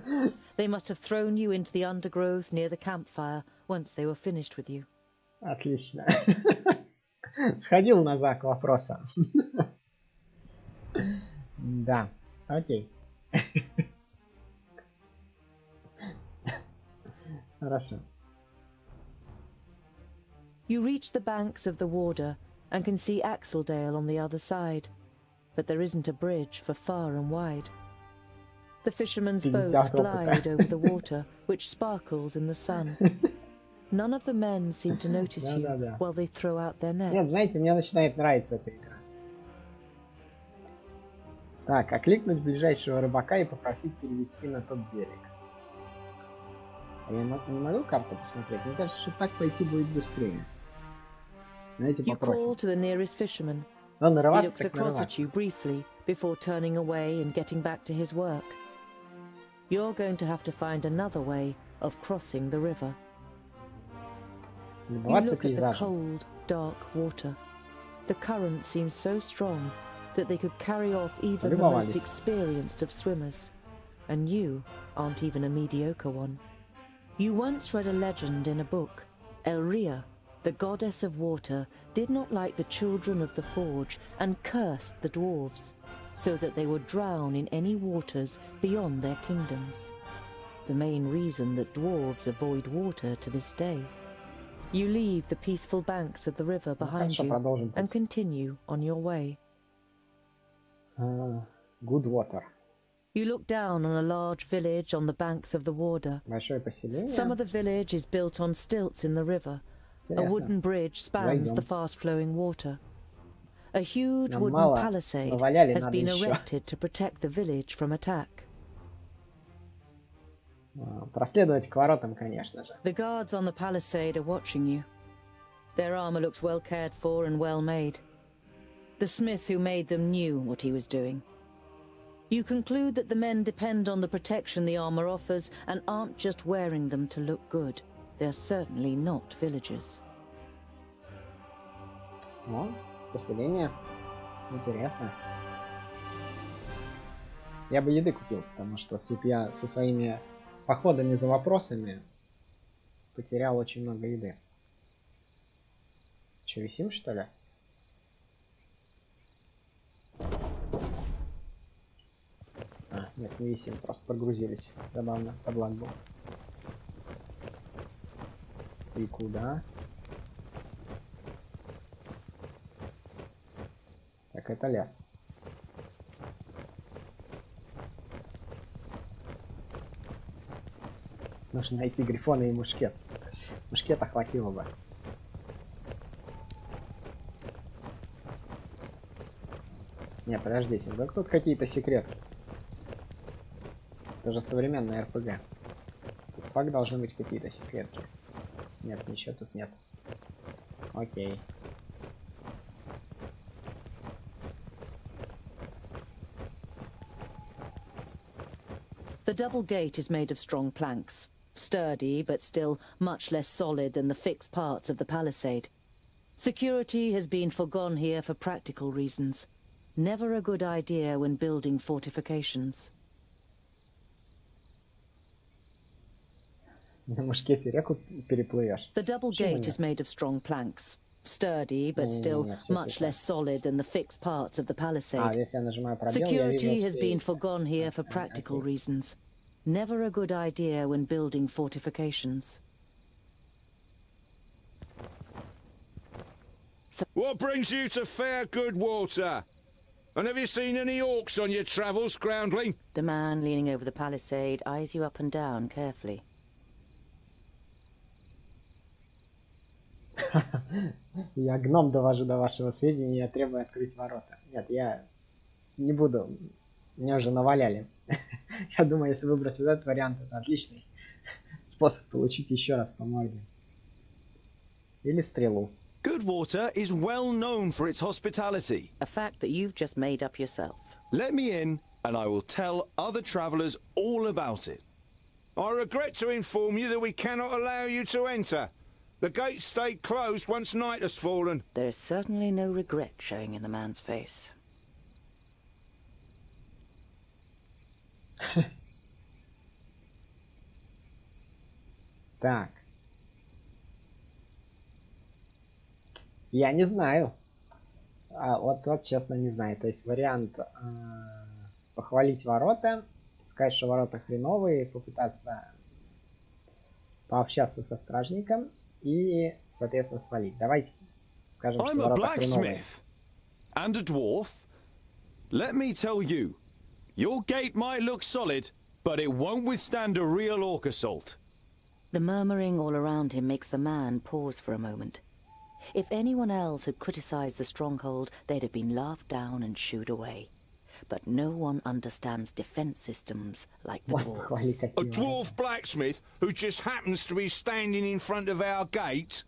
They must have thrown you into the undergrowth near the campfire once they were finished with you. Отлично. Сходил на знак вопроса. Да, окей. Хорошо. You reach the banks of the Warder and can see Axeldale on the other side, but there isn't a bridge for far and wide. The fishermen's boats glide over the water, which sparkles in the sun. None of the men seem to notice you while they throw out their nets. Нет, знаете, мне начинает нравиться эта игра. Так, окликнуть ближайшего рыбака и попросить перевести на тот берег. А я не могу карту посмотреть? Мне кажется, что так пойти будет быстрее. Давайте попросим. Но нарываться так нарываться. Briefly before turning away and getting back to his work. You're going to have to find another way of crossing the river. You look at the cold, dark water. The current seems so strong that they could carry off even the most experienced of swimmers. And you aren't even a mediocre one. You once read a legend in a book. Elria, the goddess of water, did not like the children of the forge and cursed the dwarves, so that they would drown in any waters beyond their kingdoms. The main reason that dwarves avoid water to this day. You leave the peaceful banks of the river behind you and continue on your way. Good water. You look down on a large village on the banks of the Warder. Some of the village is built on stilts in the river. A wooden bridge spans the fast-flowing water. A huge wooden palisade has been erected to protect the village from attack. Проследовать к воротам, конечно же. The guards on the palisade are watching you. Their armor looks well cared for and well made. The smith who made them knew what he was doing. You conclude that the men depend on the protection the armor offers and aren't just wearing them to look good. They're certainly not villagers. Ну, поселение. Интересно. Я бы еды купил, потому что тут я со своими походами за вопросами потерял очень много еды. Че, висим, что ли? А, нет, не висим, просто прогрузились. Забавно, таблак был. И куда? Так, это лес. Нужно найти грифона и мушкет. Мушкета хватило бы. Не, подождите, вдруг тут какие-то секреты. Это же современная РПГ. Тут факт должны быть какие-то секретки. Нет, ничего тут нет. Окей. The double gate is made of strong planks, sturdy but still much less solid than the fixed parts of the palisade. Security has been forgone here for practical reasons. Never a good idea when building fortifications. На мушкете реку переплывешь. The double gate is made of strong planks. Sturdy, but still much less solid than the fixed parts of the palisade. Security has been forgone here for practical reasons. Never a good idea when building fortifications. What brings you to fair good water? And have you seen any orcs on your travels, groundling? The man leaning over the palisade eyes you up and down carefully. Я гном довожу до вашего сведения, я требую открыть ворота. Нет, я не буду. Меня уже наваляли. Я думаю, если выбрать вот этот вариант, это отличный способ получить еще раз по морде. Или стрелу. Goodwater is well known for its hospitality. A fact that you've just made up yourself. Let me in, and I will tell other travellers all about it. I regret to inform you that we cannot allow you to enter. The gates stayed closed once night has fallen. There's certainly no regret showing in the man's face. Так. Я не знаю. Вот честно не знаю. То есть вариант похвалить ворота, сказать, что ворота хреновые, попытаться пообщаться со стражником и, соответственно, свалить. Давайте скажем, что ворота хреновые. And a dwarf. Let me tell you, your gate might look solid, but it won't withstand a real orc assault. The murmuring all around him makes the man pause for a moment. If anyone else had criticized the stronghold, they'd have been laughed down and shooed away. But no one understands defense systems like the dwarves. A dwarf blacksmith who just happens to be standing in front of our gate?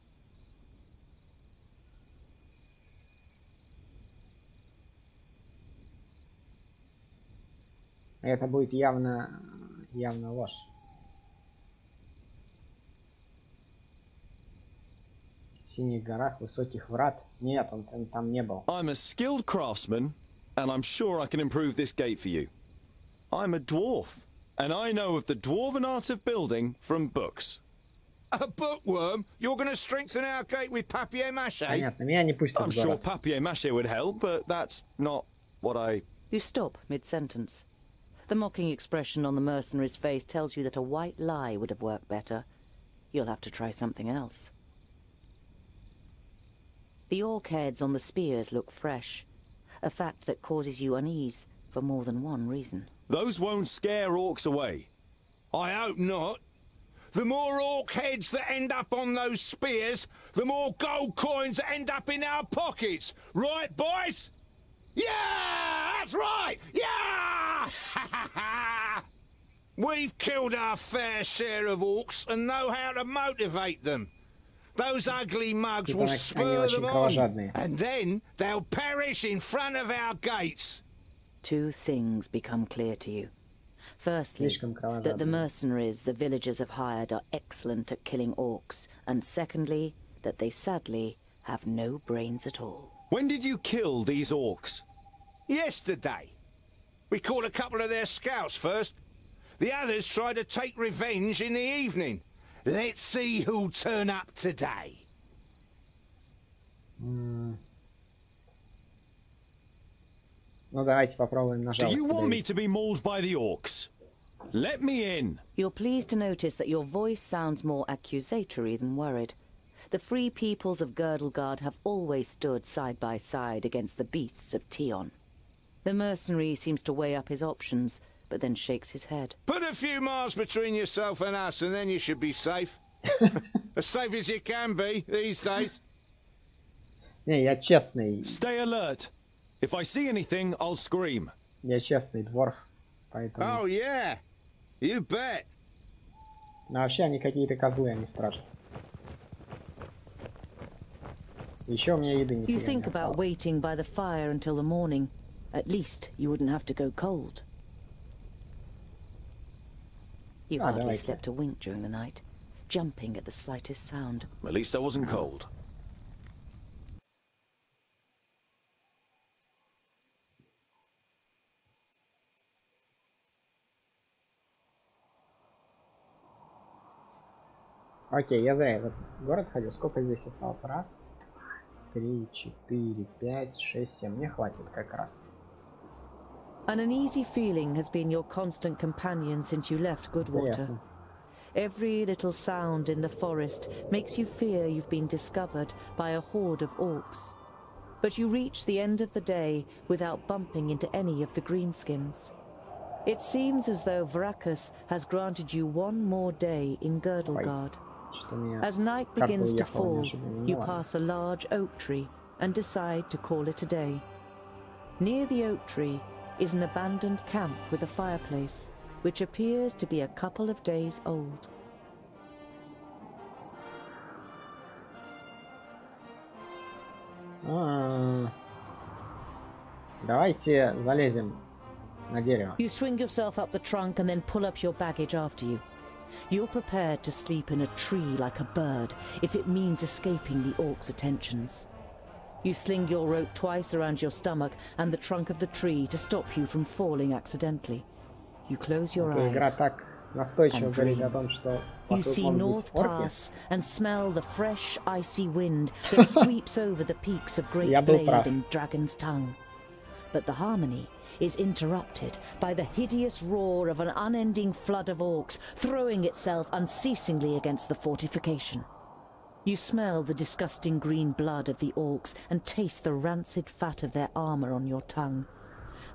Это будет явно ложь. В синих горах высоких врат. Нет, он там не был. I'm a skilled craftsman, and I'm sure I can improve this gate for you. I'm a dwarf, and I know of the dwarven art of building from books. A bookworm? You're going to strengthen our gate with papier-mâché? Понятно, меня не пустят в город. I'm sure papier-mâché would help, but that's not what I... You stop mid-sentence. The mocking expression on the mercenary's face tells you that a white lie would have worked better. You'll have to try something else. The orc heads on the spears look fresh, a fact that causes you unease for more than one reason. Those won't scare orcs away. I hope not. The more orc heads that end up on those spears, the more gold coins that end up in our pockets. Right, boys? Yeah, that's right! Yeah! We've killed our fair share of orcs and know how to motivate them. Those ugly mugs will spur them on, and then they'll perish in front of our gates. Two things become clear to you. Firstly, that the mercenaries the villagers have hired are excellent at killing orcs, and secondly, that they sadly have no brains at all. When did you kill these orcs? Yesterday. We caught a couple of their scouts first. The others tried to take revenge in the evening. Let's see who'll turn up today. Ну, давайте попробуем на жалость. Do you want me to be mauled by the orcs? Let me in. You're pleased to notice that your voice sounds more accusatory than worried. The free peoples of Girdlegard have always stood side by side against the beasts of Tion. The mercenary seems to weigh up his options, but then shakes his head. Put a few miles between yourself and us, and then you should be safe. As safe as you can be these days. Не, я честный. Stay alert. If I see anything, I'll scream. Я честный дворф, поэтому... Oh yeah, you bet. Но вообще они какие-то козлы, они страшные. Еще у меня еды не You think about waiting by the fire until the morning. At least you wouldn't have to go cold. You hardly slept a wink during the night, jumping at the slightest sound. At least I wasn't cold. Окей, я зря в этот город ходил. Сколько здесь осталось? Раз, 3, 4, 5, 6, 7. Мне хватит как раз. An uneasy feeling has been your constant companion since you left Goodwater. Интересно. Every little sound in the forest makes you fear you've been discovered by a horde of orcs. But you reach the end of the day without bumping into any of the greenskins. It seems as though Vracus has granted you one more day in Girdlegard. As night begins to fall, you pass a large oak tree and decide to call it a day. Near the oak tree is an abandoned camp with a fireplace, which appears to be a couple of days old. Давайте залезем на дерево. You swing yourself up the trunk and then pull up your baggage after you. You're prepared to sleep in a tree like a bird if it means escaping the orcs' attentions. You sling your rope twice around your stomach and the trunk of the tree to stop you from falling accidentally. You close your eyes and dream. You see North Pass and smell the fresh, icy wind that sweeps over the peaks of Great Blade and Dragon's Tongue. But the harmony is interrupted by the hideous roar of an unending flood of orcs throwing itself unceasingly against the fortification. You smell the disgusting green blood of the orcs and taste the rancid fat of their armor on your tongue.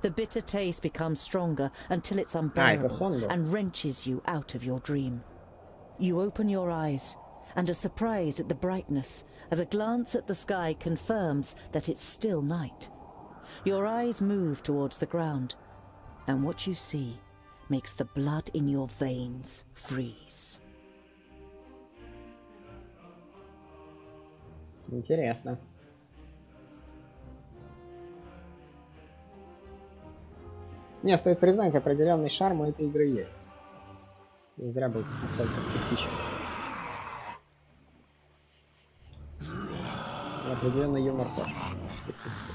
The bitter taste becomes stronger until it's unbearable and wrenches you out of your dream. You open your eyes and are surprised at the brightness as a glance at the sky confirms that it's still night. Your eyes move towards the ground, and what you see makes the blood in your veins freeze. Интересно. Не, стоит признать, определенный шарм у этой игры есть. Не зря был настолько скептичен. И определенный юмор тоже присутствует.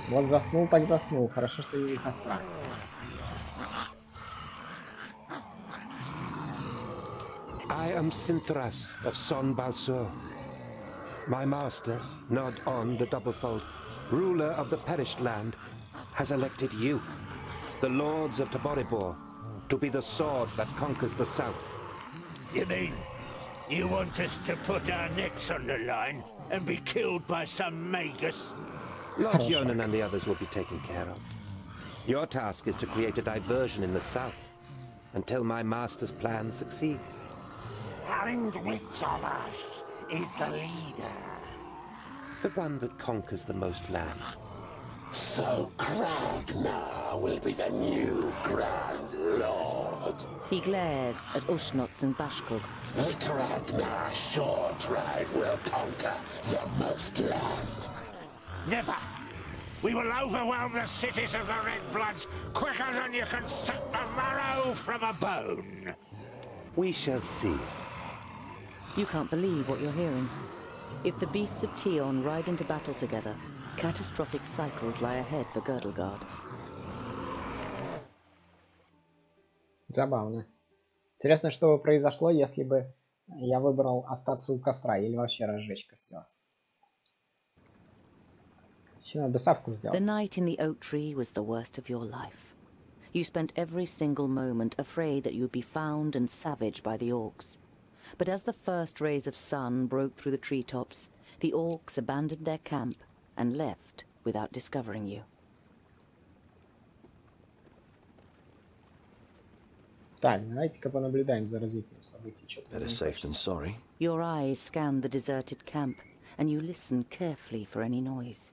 Вот заснул, так заснул. Хорошо, что не у костра. I am Sinthras of Son Balsur. My master, Nod On the Doublefold, ruler of the perished land, has elected you, the lords of Taboribor, to be the sword that conquers the south. You mean you want us to put our necks on the line and be killed by some magus? Lord Yonan and the others will be taken care of. Your task is to create a diversion in the south until my master's plan succeeds. And which of us is the leader? The one that conquers the most land. So Kragnar will be the new Grand Lord. He glares at Ushnots and Bashkug. The Kragnar Shore Tribe will conquer the most land. Never! We will overwhelm the cities of the Red Bloods quicker than you can suck the marrow from a bone! We shall see. You can't believe what you're hearing. If the beasts of Tion ride into battle together, catastrophic cycles lie ahead for Girdlegard. Забавно. Интересно, что бы произошло, если бы я выбрал остаться у костра или вообще разжечь костер. The night in the oak tree was the worst of your life. You spent every single moment afraid that you would be found and savaged by the orcs. But as the first rays of sun broke through the treetops, the orcs abandoned their camp and left without discovering you. Давайте-ка понаблюдаем за развитием событий. Better safe than sorry. Your eyes scan the deserted camp, and you listen carefully for any noise.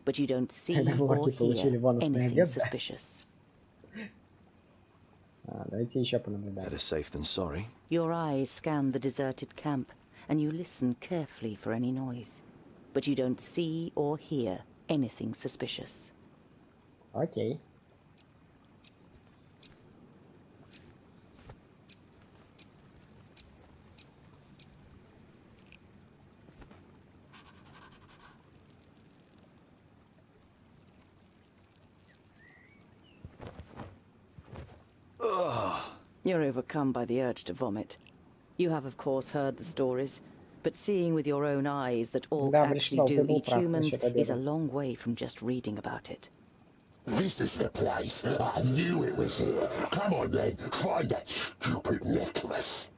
But you don't see or hear anything suspicious. Давайте еще понаблюдаем. Better safe than sorry. Your eyes scan the deserted camp, and you listen carefully for any noise. But you don't see or hear anything suspicious. Окей. You're overcome by the urge to vomit. You have, of course, heard the stories, but seeing with your own eyes that orcs actually do eat humans is a long way from just reading about it. This is the place. I knew it was here. Come on then, find that stupid necklace.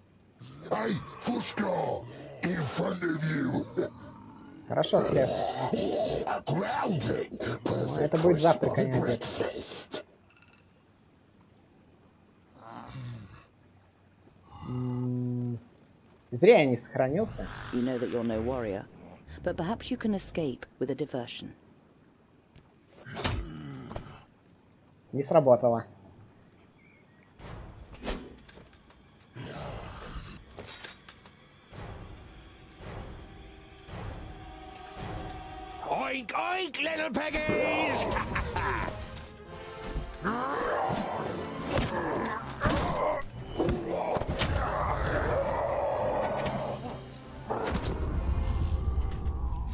Hey, Fushka! In front of you! Хорошо, слез. Это будет завтрак, а не обед. Зря я не сохранился. You know that you're no warrior, but perhaps you can escape with a diversion. Не сработало. Oink, oink, little piggies!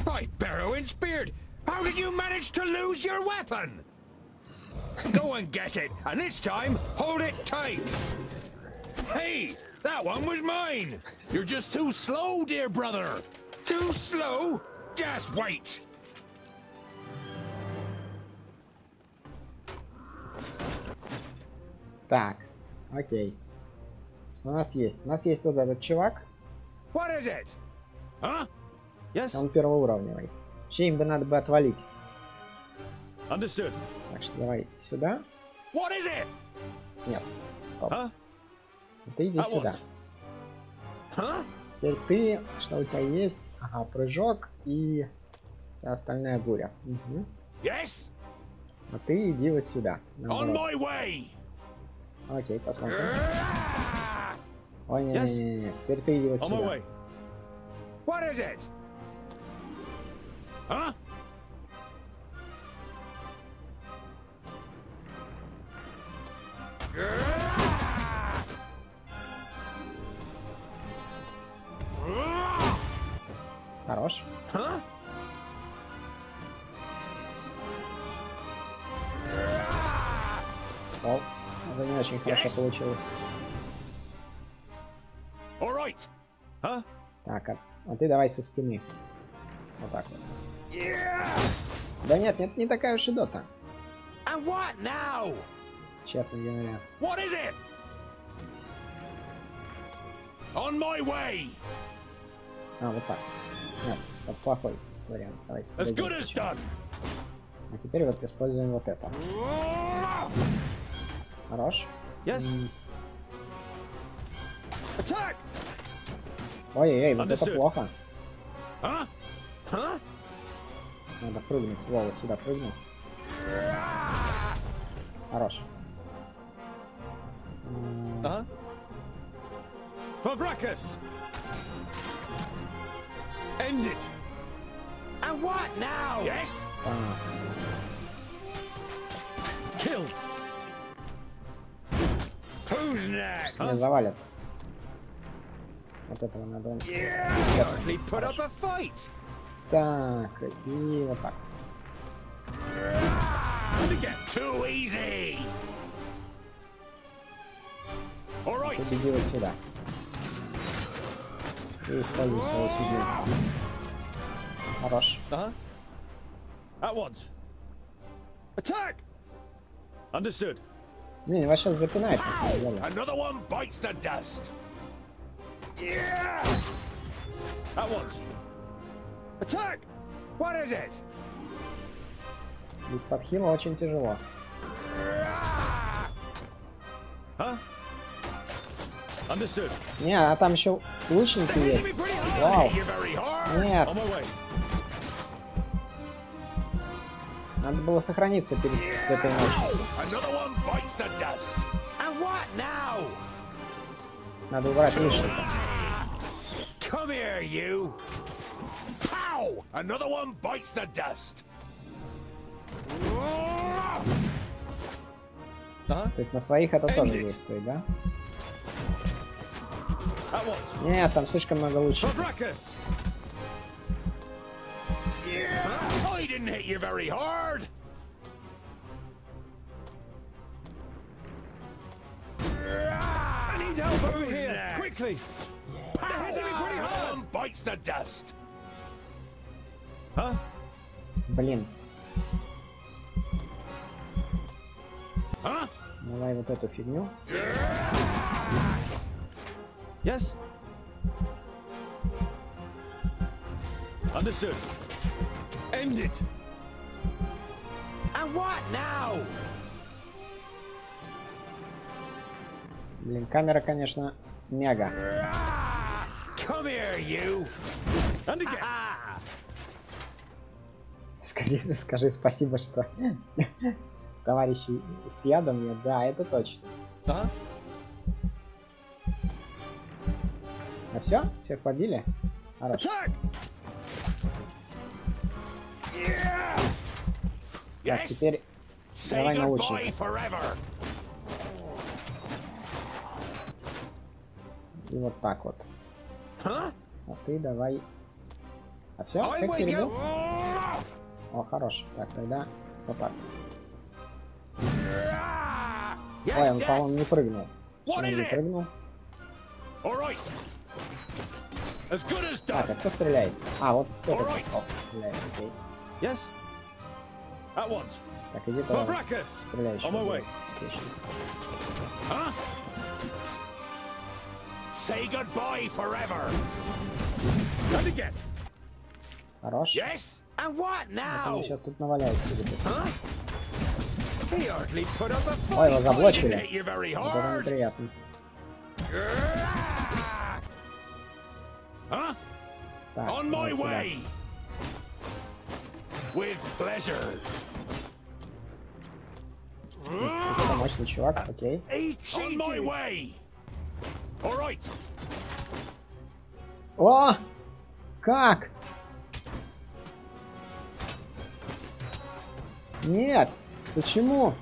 By Barrowin's beard! How did you manage to lose your weapon? Go and get it, and this time, hold it tight! Hey, that one was mine! You're just too slow, dear brother! Too slow? Just wait! Так, окей. Что у нас есть? У нас есть вот этот чувак. What is it? Huh? Yes. Он первоуровневый. Вообще им бы надо бы отвалить. Understood. Так что давай сюда. What is it? Нет, стоп. Huh? Ты иди сюда. Huh? Теперь ты, что у тебя есть? Ага, прыжок и остальная буря. Угу. Yes? А ты иди вот сюда. On my way. Окей, посмотрим. Ой, не-не-не, теперь ты иди вот сюда. What is it? Huh? Хорош. Huh? О, это не очень хорошо получилось. All right. Huh? Так, а ты давай со спины. Вот так вот. Yeah. Да нет, нет, не такая уж и дота. And what now? Честно говоря. What is it? On my way. А, вот так. Нет, это плохой вариант. Давайте. As good as done. А теперь вот используем вот это. Хорош. Yes. Attack. Ой-ой-ой, вот это плохо. Huh? Huh? Надо прыгнуть. Во, вот сюда прыгнул. Хорош. For Vracus! End it! And what now? Yes? Kill! Who's next? Меня завалят. Вот этого надо. Yeah, put up a fight. Так, и вот так. Too easy. All right. Победи вот сюда. И используй свою фигню. Хорош. At once. Attack! Understood. Блин, вас сейчас запинает на самом деле. Another one bites the dust. Yeah. At once. Attack! What is it? Без подхила очень тяжело. Huh? Understood. Не, а там еще лучники есть. Вау. Нет. Надо было сохраниться перед этой ночью. Надо убрать лишнего. Come here, you. Pow! Another one bites the dust. То есть на своих это тоже действует, да? Нет, там слишком много лучших. I didn't hit you very hard. Need help over here, quickly. They're hitting me pretty hard. Bites the dust. Huh? Блин. Huh? Давай вот эту фигню. Yes. Understood. End it. And what now? Блин, камера, конечно, мега. Come here, you. And again. Скажи спасибо, что товарищи с ядом нет. Да, это точно. Да. А все? Всех побили? Хорошо. Так, теперь давай на лучника. И вот так вот. А ты давай... А все? Всех перебил? О, хорош. Так, тогда вот так. Ой, он, по-моему, не прыгнул. Почему не прыгнул? Так, а кто стреляет? А, вот этот стреляет, окей. Yes. At once. Так, иди туда. Стреляй еще. Отлично. Say goodbye forever. And again. Хорош. Yes. And what now? Сейчас тут наваляется. He hardly put up a fight. Ой, его заблочили. Hit you very Вот это hard. неприятно. Huh? Так, On my way. With pleasure. Это мощный чувак, окей. On my way. All right. О! Как? Нет! Почему?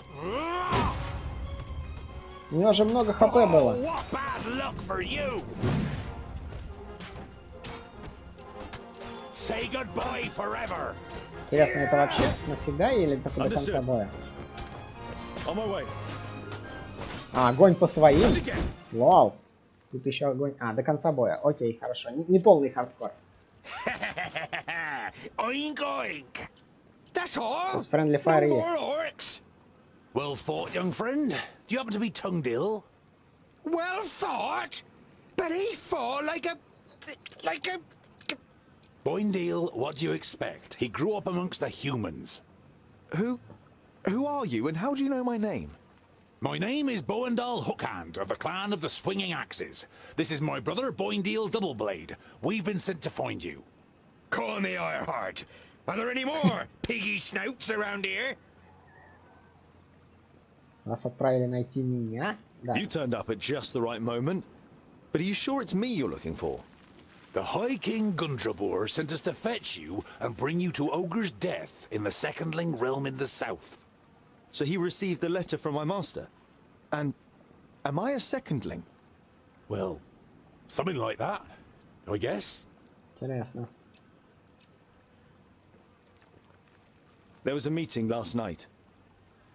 У него же много хп было. What bad luck for you. Say goodbye forever. Интересно, это вообще навсегда или только до конца боя? On my way. А, огонь по своим? Вау. Тут еще огонь. А, до конца боя. Окей, хорошо. Не полный хардкор. Oink oink. That's all. С friendly fire No есть. more orcs. Well fought, young friend. Do you happen to be tongued ill? Well fought, but he fought like a. Boindale, what do you expect? He grew up amongst the humans. Who are you, and how do you know my name? My name is Boindal Hookhand of the clan of the Swinging Axes. This is my brother Boindale Doubleblade. We've been sent to find you. Call me Ironheart. Are there any more piggy snouts around here? Нас отправили найти меня. Да. You turned up at just the right moment. But are you sure it's me you're looking for? The High King Gundrabur sent us to fetch you and bring you to Ogre's death in the Secondling realm in the south. So he received the letter from my master? And am I a secondling? Well, something like that, I guess. Интересно. There was a meeting last night.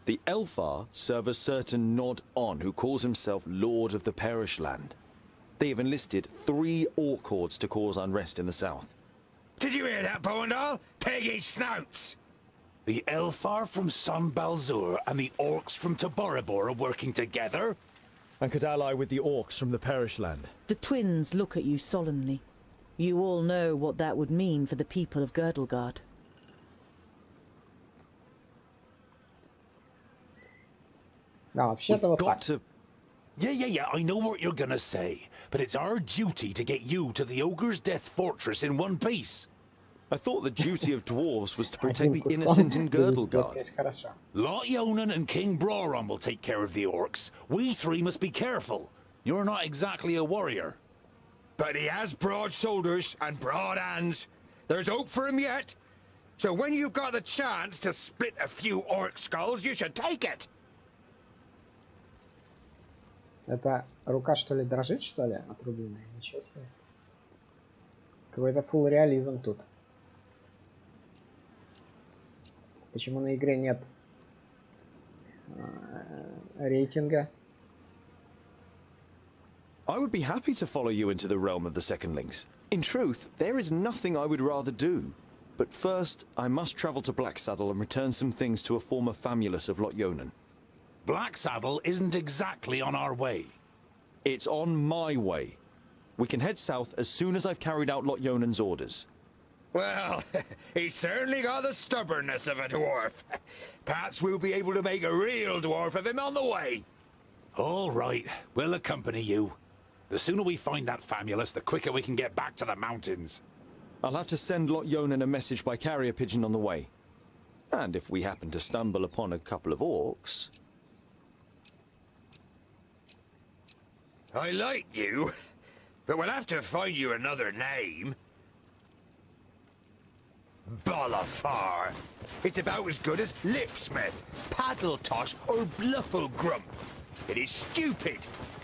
The Elfar serve a certain Nod-On who calls himself Lord of the Perish Land. They have enlisted 3 orc hordes to cause unrest in the south. Did you hear that, Boindal? Peggy snouts! The Elfar from Son Balzur and the orcs from Taboribor are working together? And could ally with the orcs from the Perish Land. The twins look at you solemnly. You all know what that would mean for the people of Girdlegard. Да, вообще-то вот так. Yeah, I know what you're gonna say. But it's our duty to get you to the Ogre's Death Fortress in one piece. I thought the duty of dwarves was to protect the innocent in Girdlegard. Lot Yonan and King Broron will take care of the orcs. We 3 must be careful. You're not exactly a warrior. But he has broad shoulders and broad hands. There's hope for him yet. So when you've got the chance to split a few orc skulls, you should take it. Это рука, что ли, дрожит, что ли, отрубленная? Ничего себе. Какой-то фулл реализм тут. Почему на игре нет рейтинга? I would be happy to follow you into the realm of the Secondlings. In truth, there is nothing I would rather do. But first, I must travel to Blacksaddle and return some things to a former famulus of Lot-Yonan. Blacksaddle isn't exactly on our way. It's on my way. We can head south as soon as I've carried out Lot-Yonan's orders. Well, he's certainly got the stubbornness of a dwarf. Perhaps we'll be able to make a real dwarf of him on the way. All right, we'll accompany you. The sooner we find that famulus, the quicker we can get back to the mountains. I'll have to send Lot-Yonan a message by carrier pigeon on the way. And if we happen to stumble upon a couple of orcs... I like you, but we'll have to find you another name. Bolafar. It's about as good as Lipsmith, Paddletosh, or Blufflegrump. It is stupid,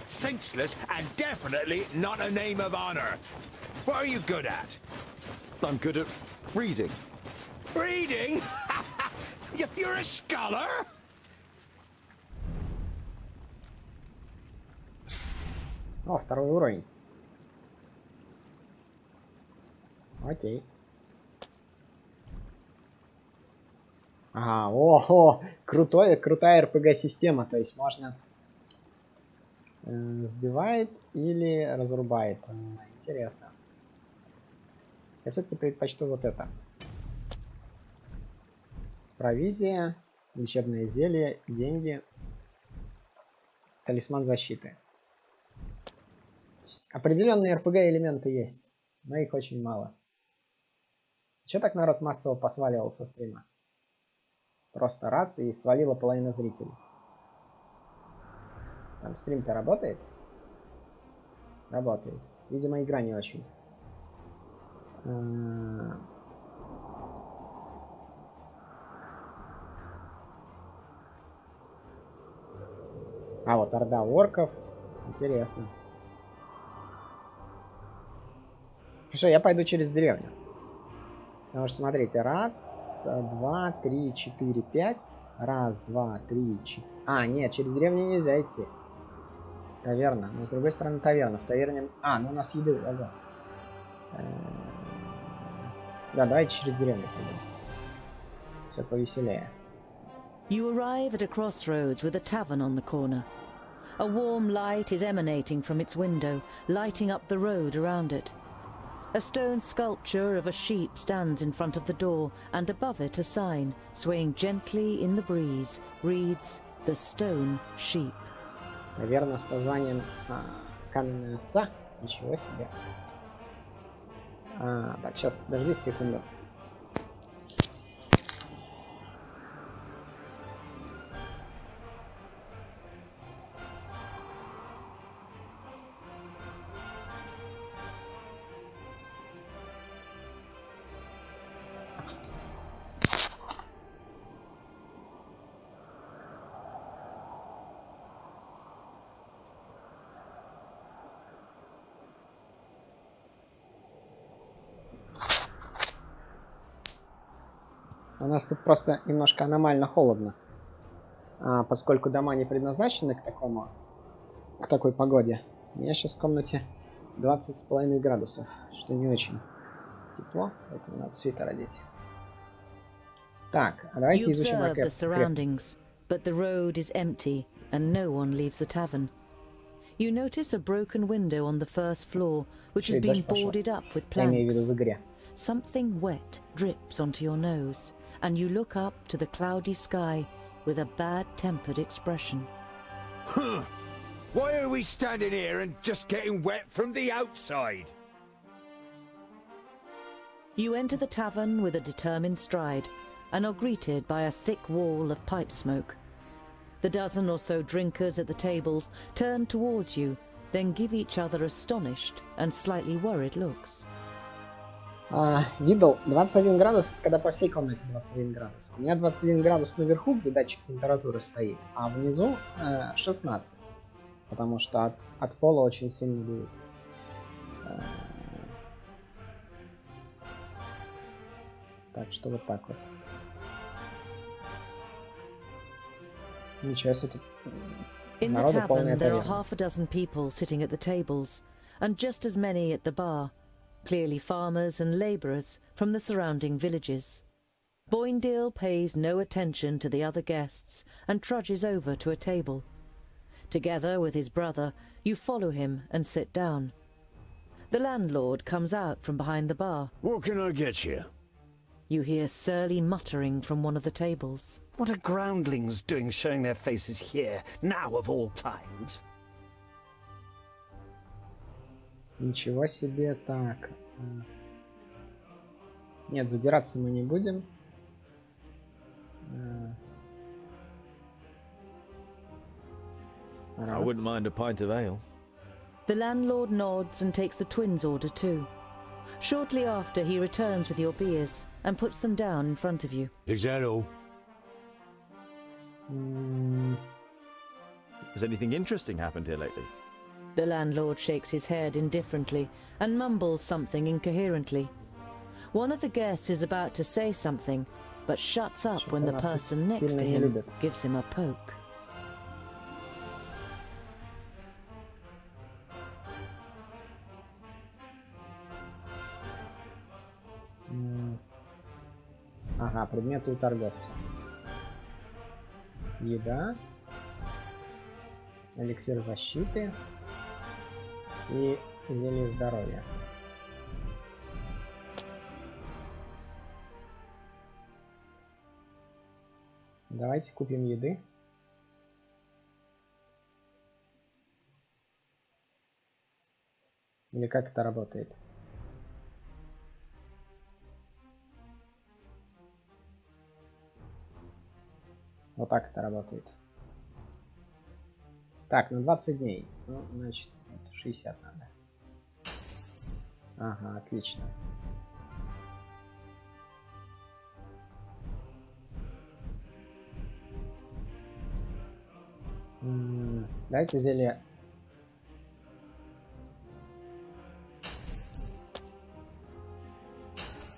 senseless, and definitely not a name of honor. What are you good at? I'm good at reading. Reading? You're a scholar? О, второй уровень. Окей. Ага, крутая RPG-система, то есть можно сбивает или разрубает. Интересно. Я все-таки предпочту вот это. Провизия, лечебное зелье, деньги, талисман защиты. Определенные RPG элементы есть, но их очень мало. Че так народ массово посваливал со стрима? Просто раз и свалила половина зрителей. Там стрим-то работает? Работает. Видимо, игра не очень. А вот орда орков. Интересно. Что, я пойду через деревню. Потому что, смотрите, раз, два, три, четыре, пять. Раз, два, три, четыре. А, нет, через деревню нельзя идти. Таверна. Но с другой стороны таверна. В таверне... А, ну у нас еды. Ага. Да, давайте через деревню пойдем. Все повеселее. You arrive at a crossroads with a tavern on the corner. A warm light is emanating from its window, lighting up the road around it. A stone sculpture of a sheep stands in front of the door, and above it a sign, swaying gently in the breeze, reads "The Stone Sheep." Наверное, с названием каменная овца. Ничего себе. Так, сейчас, подожди секунду. У нас тут просто немножко аномально холодно, поскольку дома не предназначены к такой погоде. У меня сейчас в комнате 20,5 градусов, что не очень тепло, поэтому надо свитер одеть. Так, а давайте изучим окрестности. But the road is empty and no one leaves the tavern. You notice a broken window on the first floor, which has been boarded up with planks. Something wet drips onto your nose, and you look up to the cloudy sky with a bad-tempered expression. Huh! Why are we standing here and just getting wet from the outside? You enter the tavern with a determined stride, and are greeted by a thick wall of pipe smoke. The dozen or so drinkers at the tables turn towards you, then give each other astonished and slightly worried looks. Видел 21 градус, когда по всей комнате 21 градус. У меня 21 градус наверху, где датчик температуры стоит, а внизу 16. Потому что от пола очень сильно дует. Так что вот так вот. Ничего себе тут. In the tavern, there are half a dozen people sitting at the tables, and just as many at the bar, clearly farmers and labourers from the surrounding villages. Boindale pays no attention to the other guests and trudges over to a table. Together with his brother, you follow him and sit down. The landlord comes out from behind the bar. What can I get you? You hear surly muttering from one of the tables. What are groundlings doing showing their faces here, now of all times? Ничего себе, так. Нет, задираться мы не будем. I wouldn't mind a pint of ale. The landlord nods and takes the twins' order too. Shortly after, he returns with your beers and puts them down in front of you. Is that all? Has anything interesting happened here lately? The landlord shakes his head indifferently and mumbles something incoherently. One of the guests is about to say something, but shuts up when the person next to him gives him a poke. Ага, предметы у торговца. Еда. Эликсир защиты. И зелье здоровья. Давайте купим еды. Или как это работает? Вот так это работает. Так, на 20 дней. Ну, значит, 60 надо. Ага, отлично. Дайте зелье.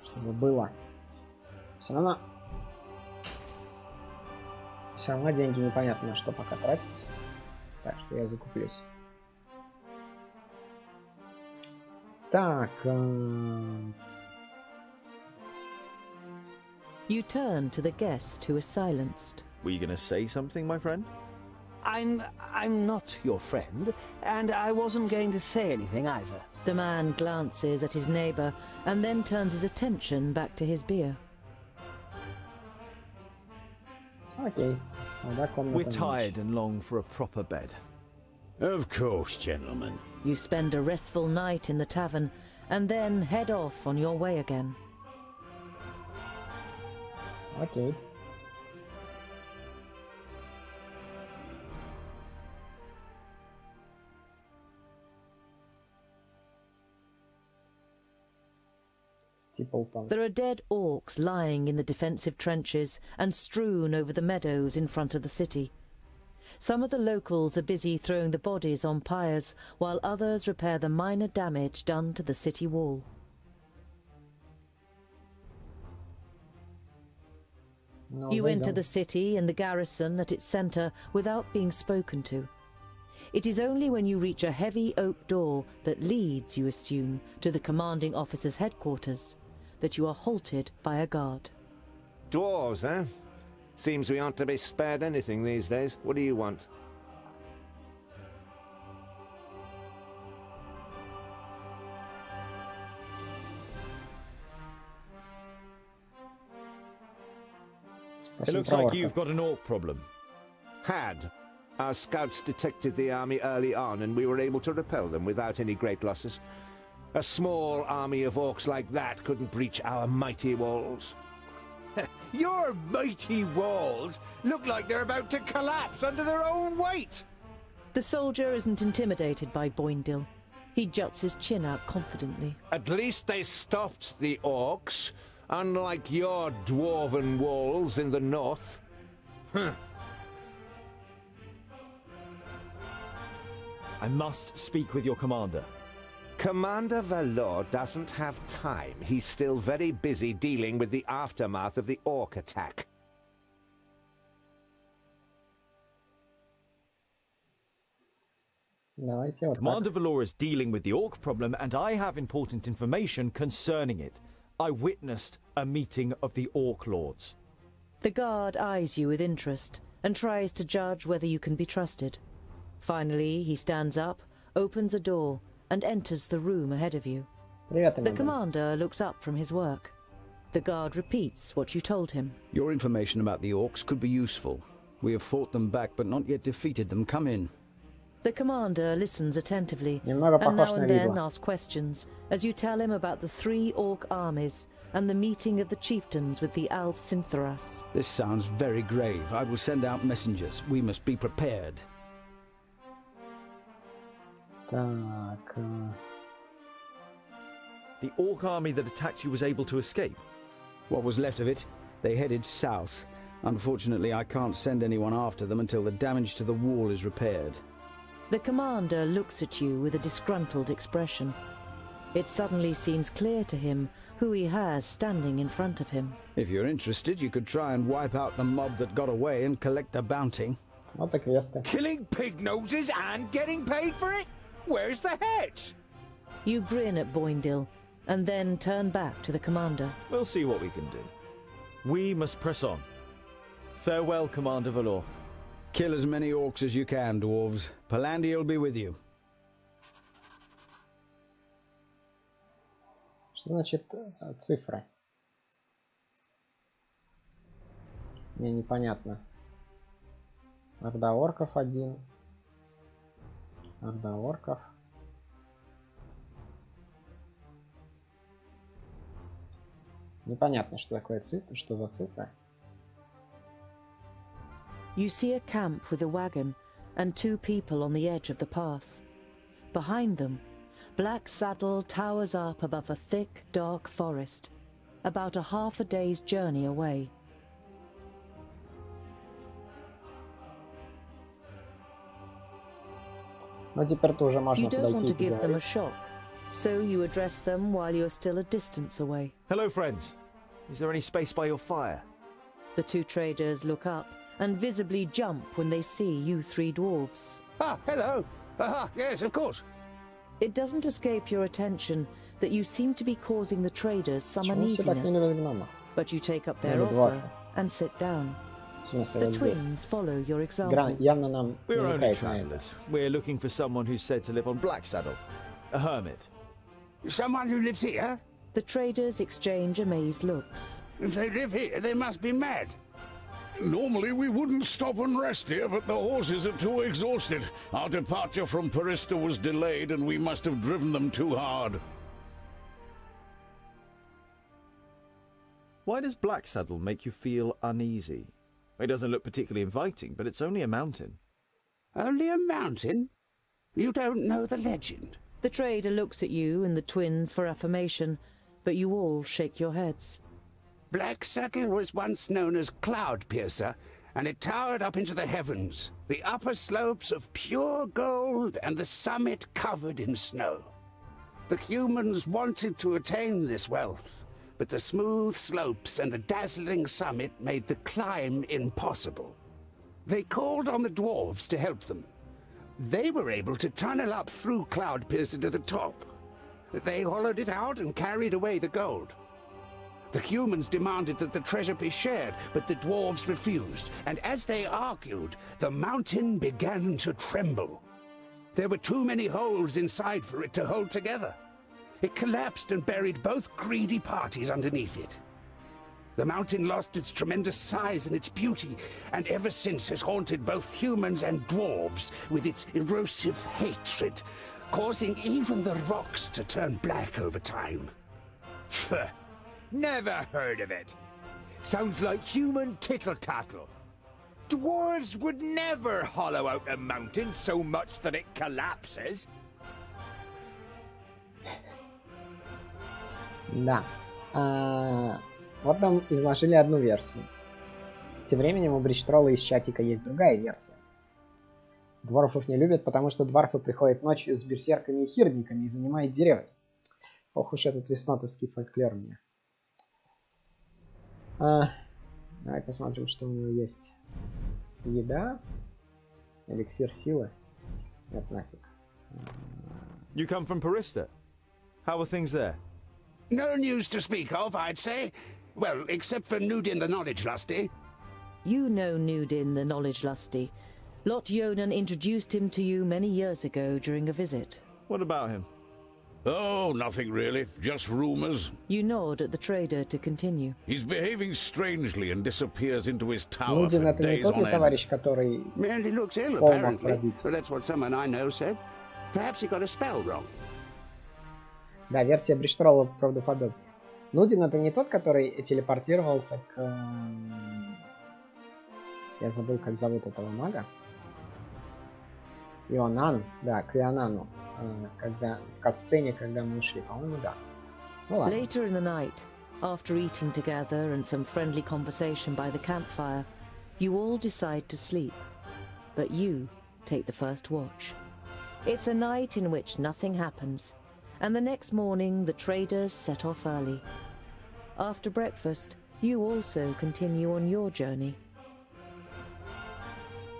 Чтобы было. Все равно деньги непонятно на что пока тратить. Так что я закуплюсь. Так. You turn to the guest who is silenced. Were you going to say something, my friend? I'm not your friend, and I wasn't going to say anything either. The man glances at his neighbour and then turns his attention back to his beer. Okay. We're tired and long for a proper bed. Of course, gentlemen. You spend a restful night in the tavern and then head off on your way again. Okay. There are dead orcs lying in the defensive trenches and strewn over the meadows in front of the city. Some of the locals are busy throwing the bodies on pyres, while others repair the minor damage done to the city wall. You enter the city and the garrison at its centre without being spoken to. It is only when you reach a heavy oak door that leads, you assume, to the commanding officer's headquarters, that you are halted by a guard. Dwarves, eh? Seems we aren't to be spared anything these days. What do you want? It looks like you've got an orc problem. Had. Our scouts detected the army early on, and we were able to repel them without any great losses. A small army of orcs like that couldn't breach our mighty walls. Your mighty walls look like they're about to collapse under their own weight! The soldier isn't intimidated by Boindale. He juts his chin out confidently. At least they stopped the orcs, unlike your dwarven walls in the north. I must speak with your commander. Commander Valor doesn't have time. He's still very busy dealing with the aftermath of the orc attack. Давайте вот Commander Valor is dealing with the orc problem, and I have important information concerning it. I witnessed a meeting of the orc lords. The guard eyes you with interest and tries to judge whether you can be trusted. Finally, he stands up, opens a door, and enters the room ahead of you. The commander looks up from his work. The guard repeats what you told him. Your information about the orcs could be useful. We have fought them back, but not yet defeated them. Come in. The commander listens attentively, and Немного now похож на and then Видла. asks questions as you tell him about the 3 orc armies and the meeting of the chieftains with the Al-Sintharas. This sounds very grave. I will send out messengers. We must be prepared. Так. The orc army that attacked you was able to escape? What was left of it? They headed south. Unfortunately, I can't send anyone after them until the damage to the wall is repaired. The commander looks at you with a disgruntled expression. It suddenly seems clear to him who he has standing in front of him. If you're interested, you could try and wipe out the mob that got away and collect the bounty. Вот и квесты. Killing pig noses and getting paid for it? Where's the heads? You grin at Boindil, and then turn back to the commander. We'll see what we can do. We must press on. Farewell, Commander Valor. Kill as many orcs as you can, dwarves. Palandir will be with you. Что значит цифры? Мне непонятно. Орда орков 1. Орда орков. Непонятно, что такое цифры, что за цифры. You see a camp with a wagon and 2 people on the edge of the path. Behind them, Black Saddle towers up above a thick, dark forest, about a half a day's journey away. Но теперь-то уже можно You don't want подойти to и give them a поговорить. shock, so you address them while you're still a distance away. Hello, friends. Is there any space by your fire? The 2 traders look up and visibly jump when they see you 3 dwarves. Ah, hello. Yes, of course. It doesn't escape your attention that you seem to be causing the traders some Почему все так не uneasiness, любят гнома? but you take up their Или offer дворфа? and sit down. В смысле, The вот здесь. twins follow your example. Явно нам We're only намекает на это. travellers. We're looking for someone who's said to live on Black Saddle. A hermit. Someone who lives here? The traders exchange amazed looks. If they live here, they must be mad. Normally we wouldn't stop and rest here, but the horses are too exhausted. Our departure from Parista was delayed, and we must have driven them too hard. Why does Black Saddle make you feel uneasy? It doesn't look particularly inviting, but it's only a mountain. Only a mountain? You don't know the legend? The trader looks at you and the twins for affirmation, but you all shake your heads. Black Saddle was once known as Cloud Piercer, and it towered up into the heavens, the upper slopes of pure gold and the summit covered in snow. The humans wanted to attain this wealth, but the smooth slopes and the dazzling summit made the climb impossible. They called on the dwarves to help them. They were able to tunnel up through Cloud Piercer to the top. They hollowed it out and carried away the gold. The humans demanded that the treasure be shared, but the dwarves refused, and as they argued, the mountain began to tremble. There were too many holes inside for it to hold together. It collapsed and buried both greedy parties underneath it. The mountain lost its tremendous size and its beauty, and ever since has haunted both humans and dwarves with its erosive hatred, causing even the rocks to turn black over time. Pfft. Never heard of it. Sounds like human tittle-tattle. Dwarves would never hollow out a mountain so much that it collapses. Да. Вот нам изложили одну версию. Тем временем у Бричтролла из чатика есть другая версия. Дворфов не любят, потому что дварфы приходят ночью с берсерками и хирдниками и занимают деревни. Ох уж этот веснотовский фольклор мне. Давай посмотрим, что у него есть. Еда. Эликсир силы. Нет, нафиг. You come from Parista. How are things there? No news to speak of, I'd say. Well, except for Nudin the Knowledge Lusty. You know Nudin the Knowledge Lusty. Lot Yonan introduced him to you many years ago during a visit. What about him? Oh, nothing really. Just rumors. You nod at the trader to continue. He's behaving strangely and disappears into his tower Нудин for это не days тот on ли end. товарищ, который And he looks ill, пол мог apparently. пробить? Well, that's what someone I know said. Perhaps he got a spell wrong. Да, версия Бриштрола правдоподобна. Нудин это не тот, который телепортировался к... Я забыл, как зовут этого мага. Ионан, да, к Ионану. Когда в кат-сцене, когда мы ушли, по-моему, да. Ну ладно. Later in the night, after eating together and some friendly conversation by the campfire, you all decide to sleep. But you take the first watch. It's a night in which nothing happens, and the next morning the traders set off early. After breakfast, you also continue on your journey.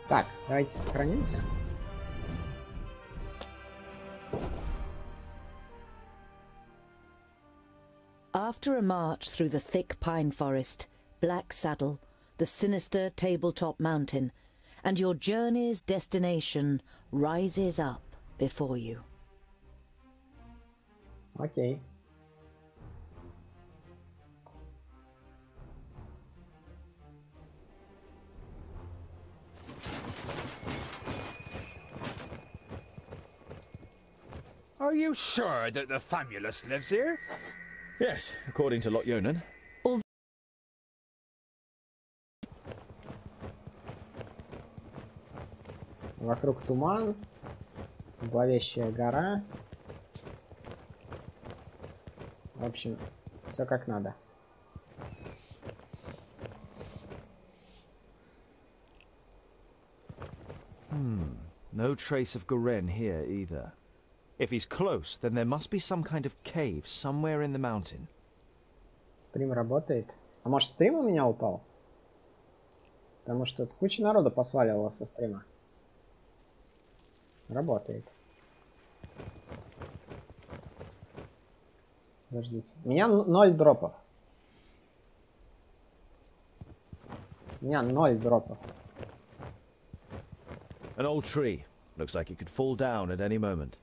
Так, давайте сохранимся. After a march through the thick pine forest, Black Saddle, the sinister tabletop mountain, and your journey's destination rises up before you. Окей. Are you sure that the Famulus lives here? Yes, according to Lot Yonan. Вокруг туман, зловещая гора. В общем, все как надо. No trace of Garen here either. If he's close, then there must be some kind of cave somewhere in the mountain. Стрим работает. А может, стрим у меня упал? Потому что куча народа посваливала со стрима. Работает. Подождите. У меня 0 дропов. У меня 0 дропов. An old tree. Looks like it could fall down at any moment.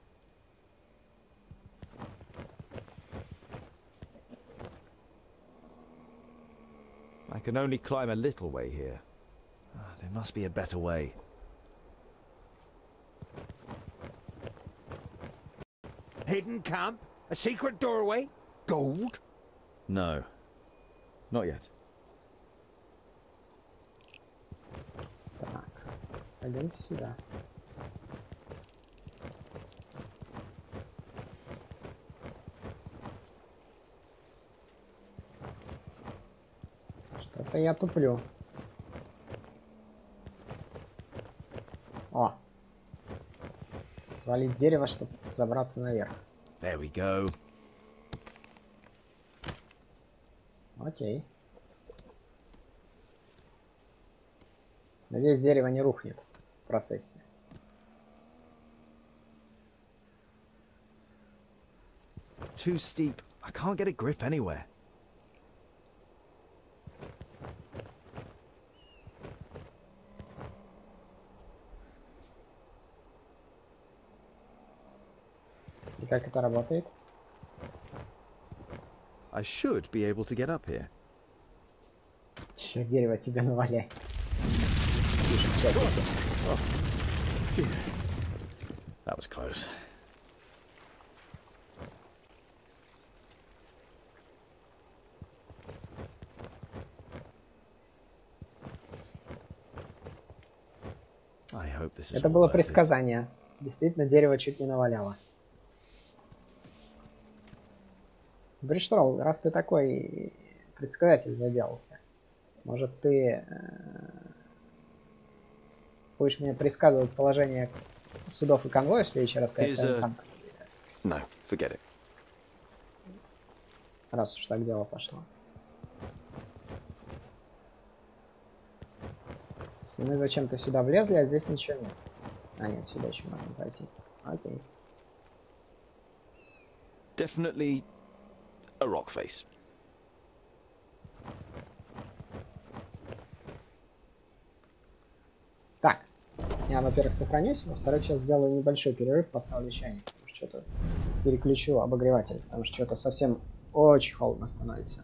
I can only climb a little way here. There must be a better way. Hidden camp? A secret doorway? Gold? No. Not yet. Так. Пойдемте сюда. Что-то я туплю. О! Свалить дерево, чтобы забраться наверх. There we go. Окей. Надеюсь, дерево не рухнет в процессе. Too steep. I can't get a grip anywhere. И как это работает? I should be able to get up here. Еще дерево тебе наваляй. That was close. I hope this is Это было предсказание. Действительно, дерево чуть не наваляло. Бриштроll, раз ты такой предсказатель заделался, может ты будешь мне предсказывать положение судов и конвоев в следующий раз, когда No, forget it. Раз уж так дело пошло. Если мы зачем-то сюда влезли, а здесь ничего нет. А нет, сюда еще можно пройти. Окей. Definitely a rock face. Так, я, во-первых, сохранюсь, во-вторых, сейчас сделаю небольшой перерыв, поставлю чайник, потому что что-то переключу обогреватель, потому что что-то совсем очень холодно становится.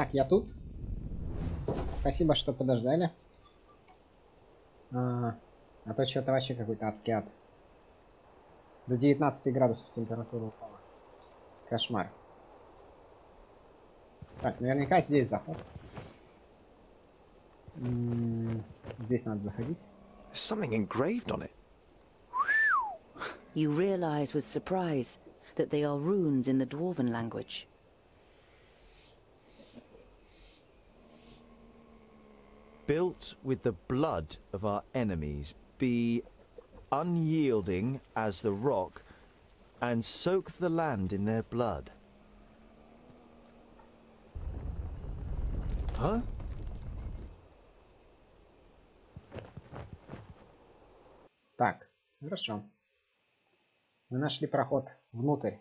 Так, я тут. Спасибо, что подождали. А то что-то вообще какой-то адский ад. До 19 градусов температура упала. Кошмар. Так, наверняка здесь заход. Здесь надо заходить. Something engraved on it. You realize with surprise that they are runes in the Dwarven language. Built with the blood of our enemies, be unyielding as the rock, and soak the land in their blood. Huh? Так, хорошо. Мы нашли проход внутрь.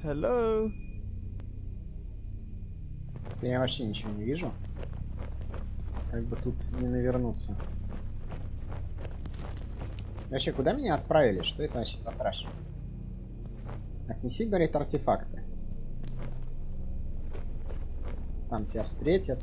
Hello. Теперь я вообще ничего не вижу. Как бы тут не навернуться. Вообще, куда меня отправили? Что это вообще за трэш? Отнеси, говорит, артефакты. Там тебя встретят.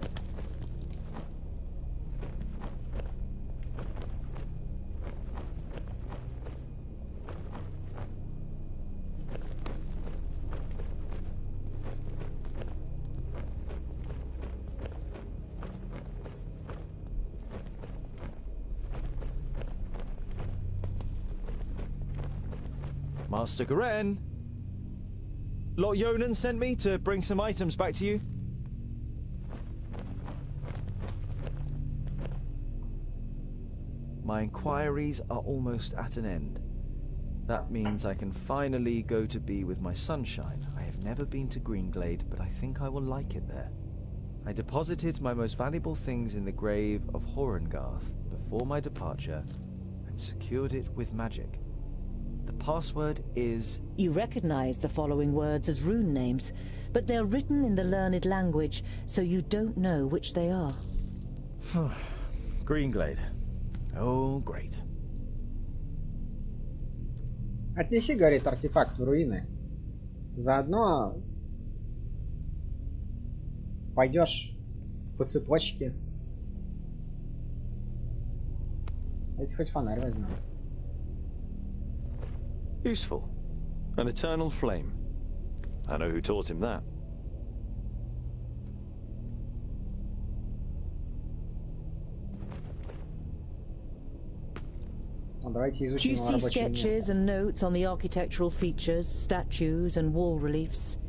Master Garen. Lot Yonan sent me to bring some items back to you. My inquiries are almost at an end. That means I can finally go to be with my sunshine. I have never been to Greenglade, but I think I will like it there. I deposited my most valuable things in the grave of Horengarth before my departure and secured it with magic. The password is... You recognize the following words as rune names, but they're written in the learned language, so you don't know which they are. Greenglade. Oh, great. Отнеси, говорит, артефакт в руины. Заодно пойдешь по цепочке. Давайте хоть фонарь возьмем. Useful. An eternal flame. I know who taught him that. You see sketches and notes on the architectural features, statues and wall reliefs.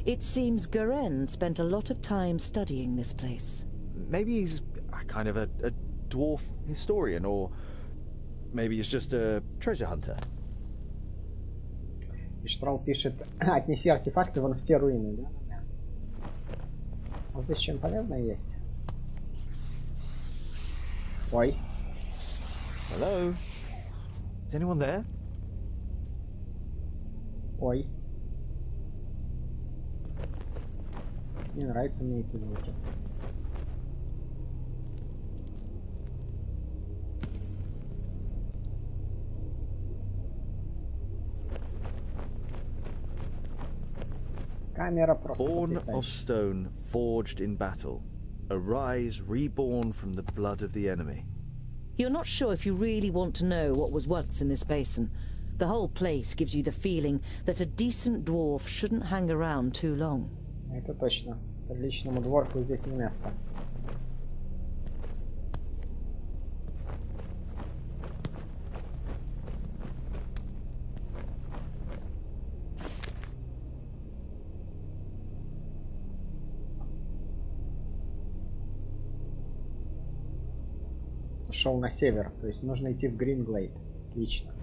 It seems Garen spent a lot of time studying this place. Maybe he's kind of a dwarf historian, or maybe he's just a treasure hunter. Пиштрол пишет, отнеси артефакты вон в те руины, да? Да. Вот здесь чем полезное есть. Ой. Hello. Is anyone there? Ой. Не нравятся мне эти звуки. Камера просто потрясающая. Born of stone, forged in battle. Arise, reborn from the blood of the enemy. You're not sure if you really want to know what was once in this basin. The whole place gives you the feeling that a decent dwarf shouldn't hang around too long. Это точно. Приличному дворфу здесь не место. Шел на север, то есть нужно идти в Гринглейд. Отлично.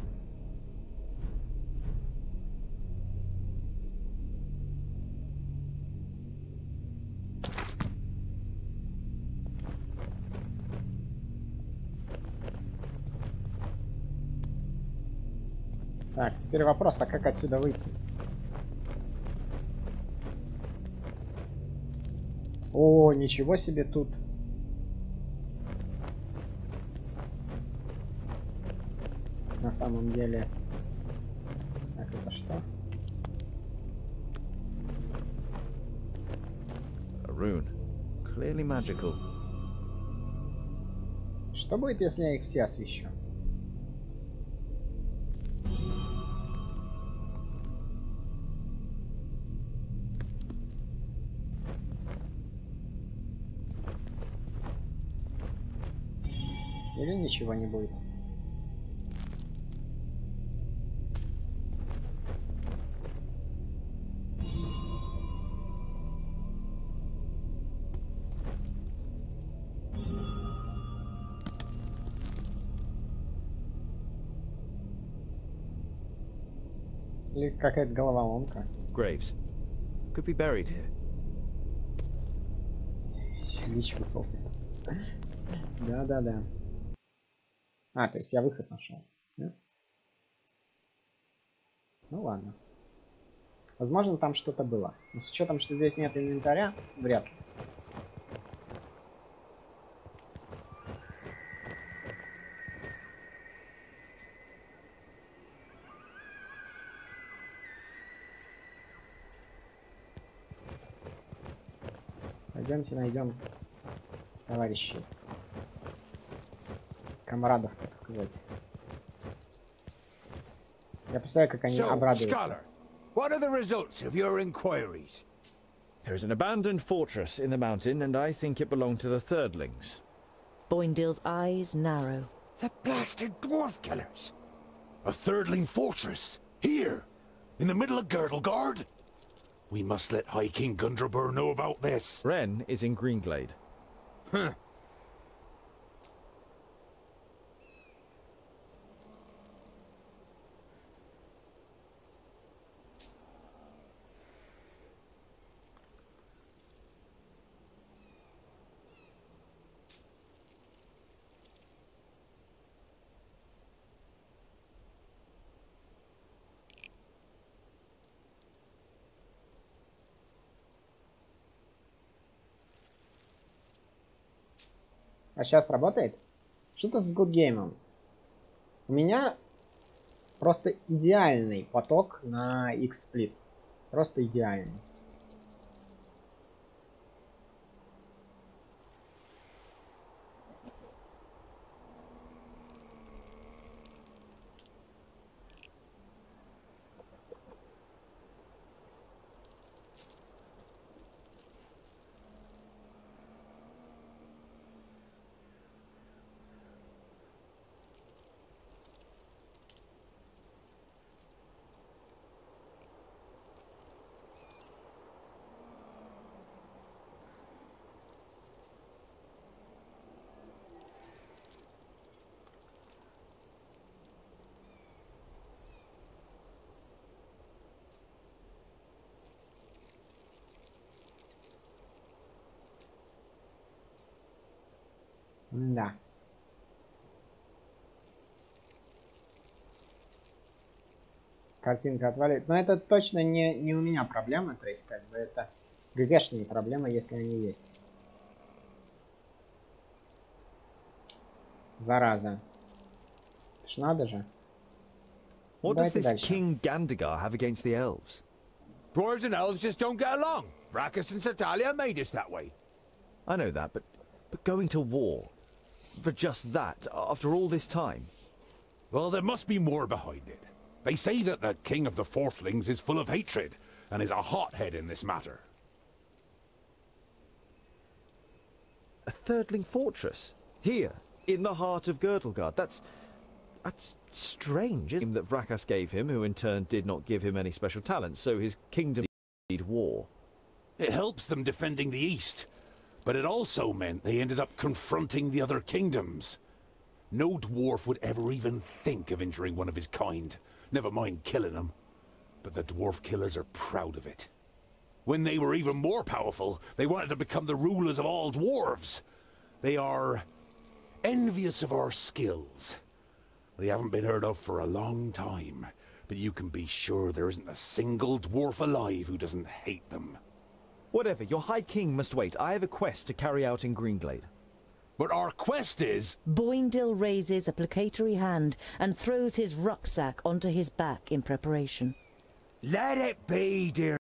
Так, теперь вопрос, а как отсюда выйти? О, ничего себе тут. На самом деле. Так, это что? Что? A rune. Clearly magical. Что будет, если я их все освещу? Или ничего не будет? Или какая-то головоломка? Graves. Could be buried here. Ничего. Да. А, то есть я выход нашел. Да? Ну ладно. Возможно, там что-то было. Но с учетом, что здесь нет инвентаря, вряд ли. Пойдемте найдем товарищей. Комрадов, так сказать. Я представляю, как они обрадуются. Scholar, what are the results of your inquiries? There is an abandoned fortress in the mountain, and I think it belonged to the Thirdlings. Boindale's eyes narrow. The blasted dwarf killers! A Thirdling fortress? Here? In the middle of Girdlegard? We must let High King Gundrabur know about this. Ren is in Greenglade. Huh. А сейчас работает? Что-то с гудгеймом. У меня просто идеальный поток на X-сплит. Просто идеальный. Да. Картинка отвалит. Но это точно не у меня проблема, то есть как бы это ГГшные проблемы, если они есть. Зараза. Это ж надо же. What does this King Gandagar have against the elves? Dwarves and elves just don't get along. Brachus and Satalia made us that way. I know that, but going to war for just that after all this time? Well, there must be more behind it. They say that the king of the Fourthlings is full of hatred and is a hothead in this matter. A Thirdling fortress? Here, in the heart of Girdlegard? That's strange, isn't it? That Vrachas gave him, who in turn did not give him any special talents, so his kingdom needed war. It helps them defending the east, but it also meant they ended up confronting the other kingdoms. No dwarf would ever even think of injuring one of his kind, never mind killing them. But the dwarf killers are proud of it. When they were even more powerful, they wanted to become the rulers of all dwarves. They are envious of our skills. They haven't been heard of for a long time, but you can be sure there isn't a single dwarf alive who doesn't hate them. Whatever, your High King must wait. I have a quest to carry out in Greenglade. But our quest is... Boindale raises a placatory hand and throws his rucksack onto his back in preparation. Let it be, dear.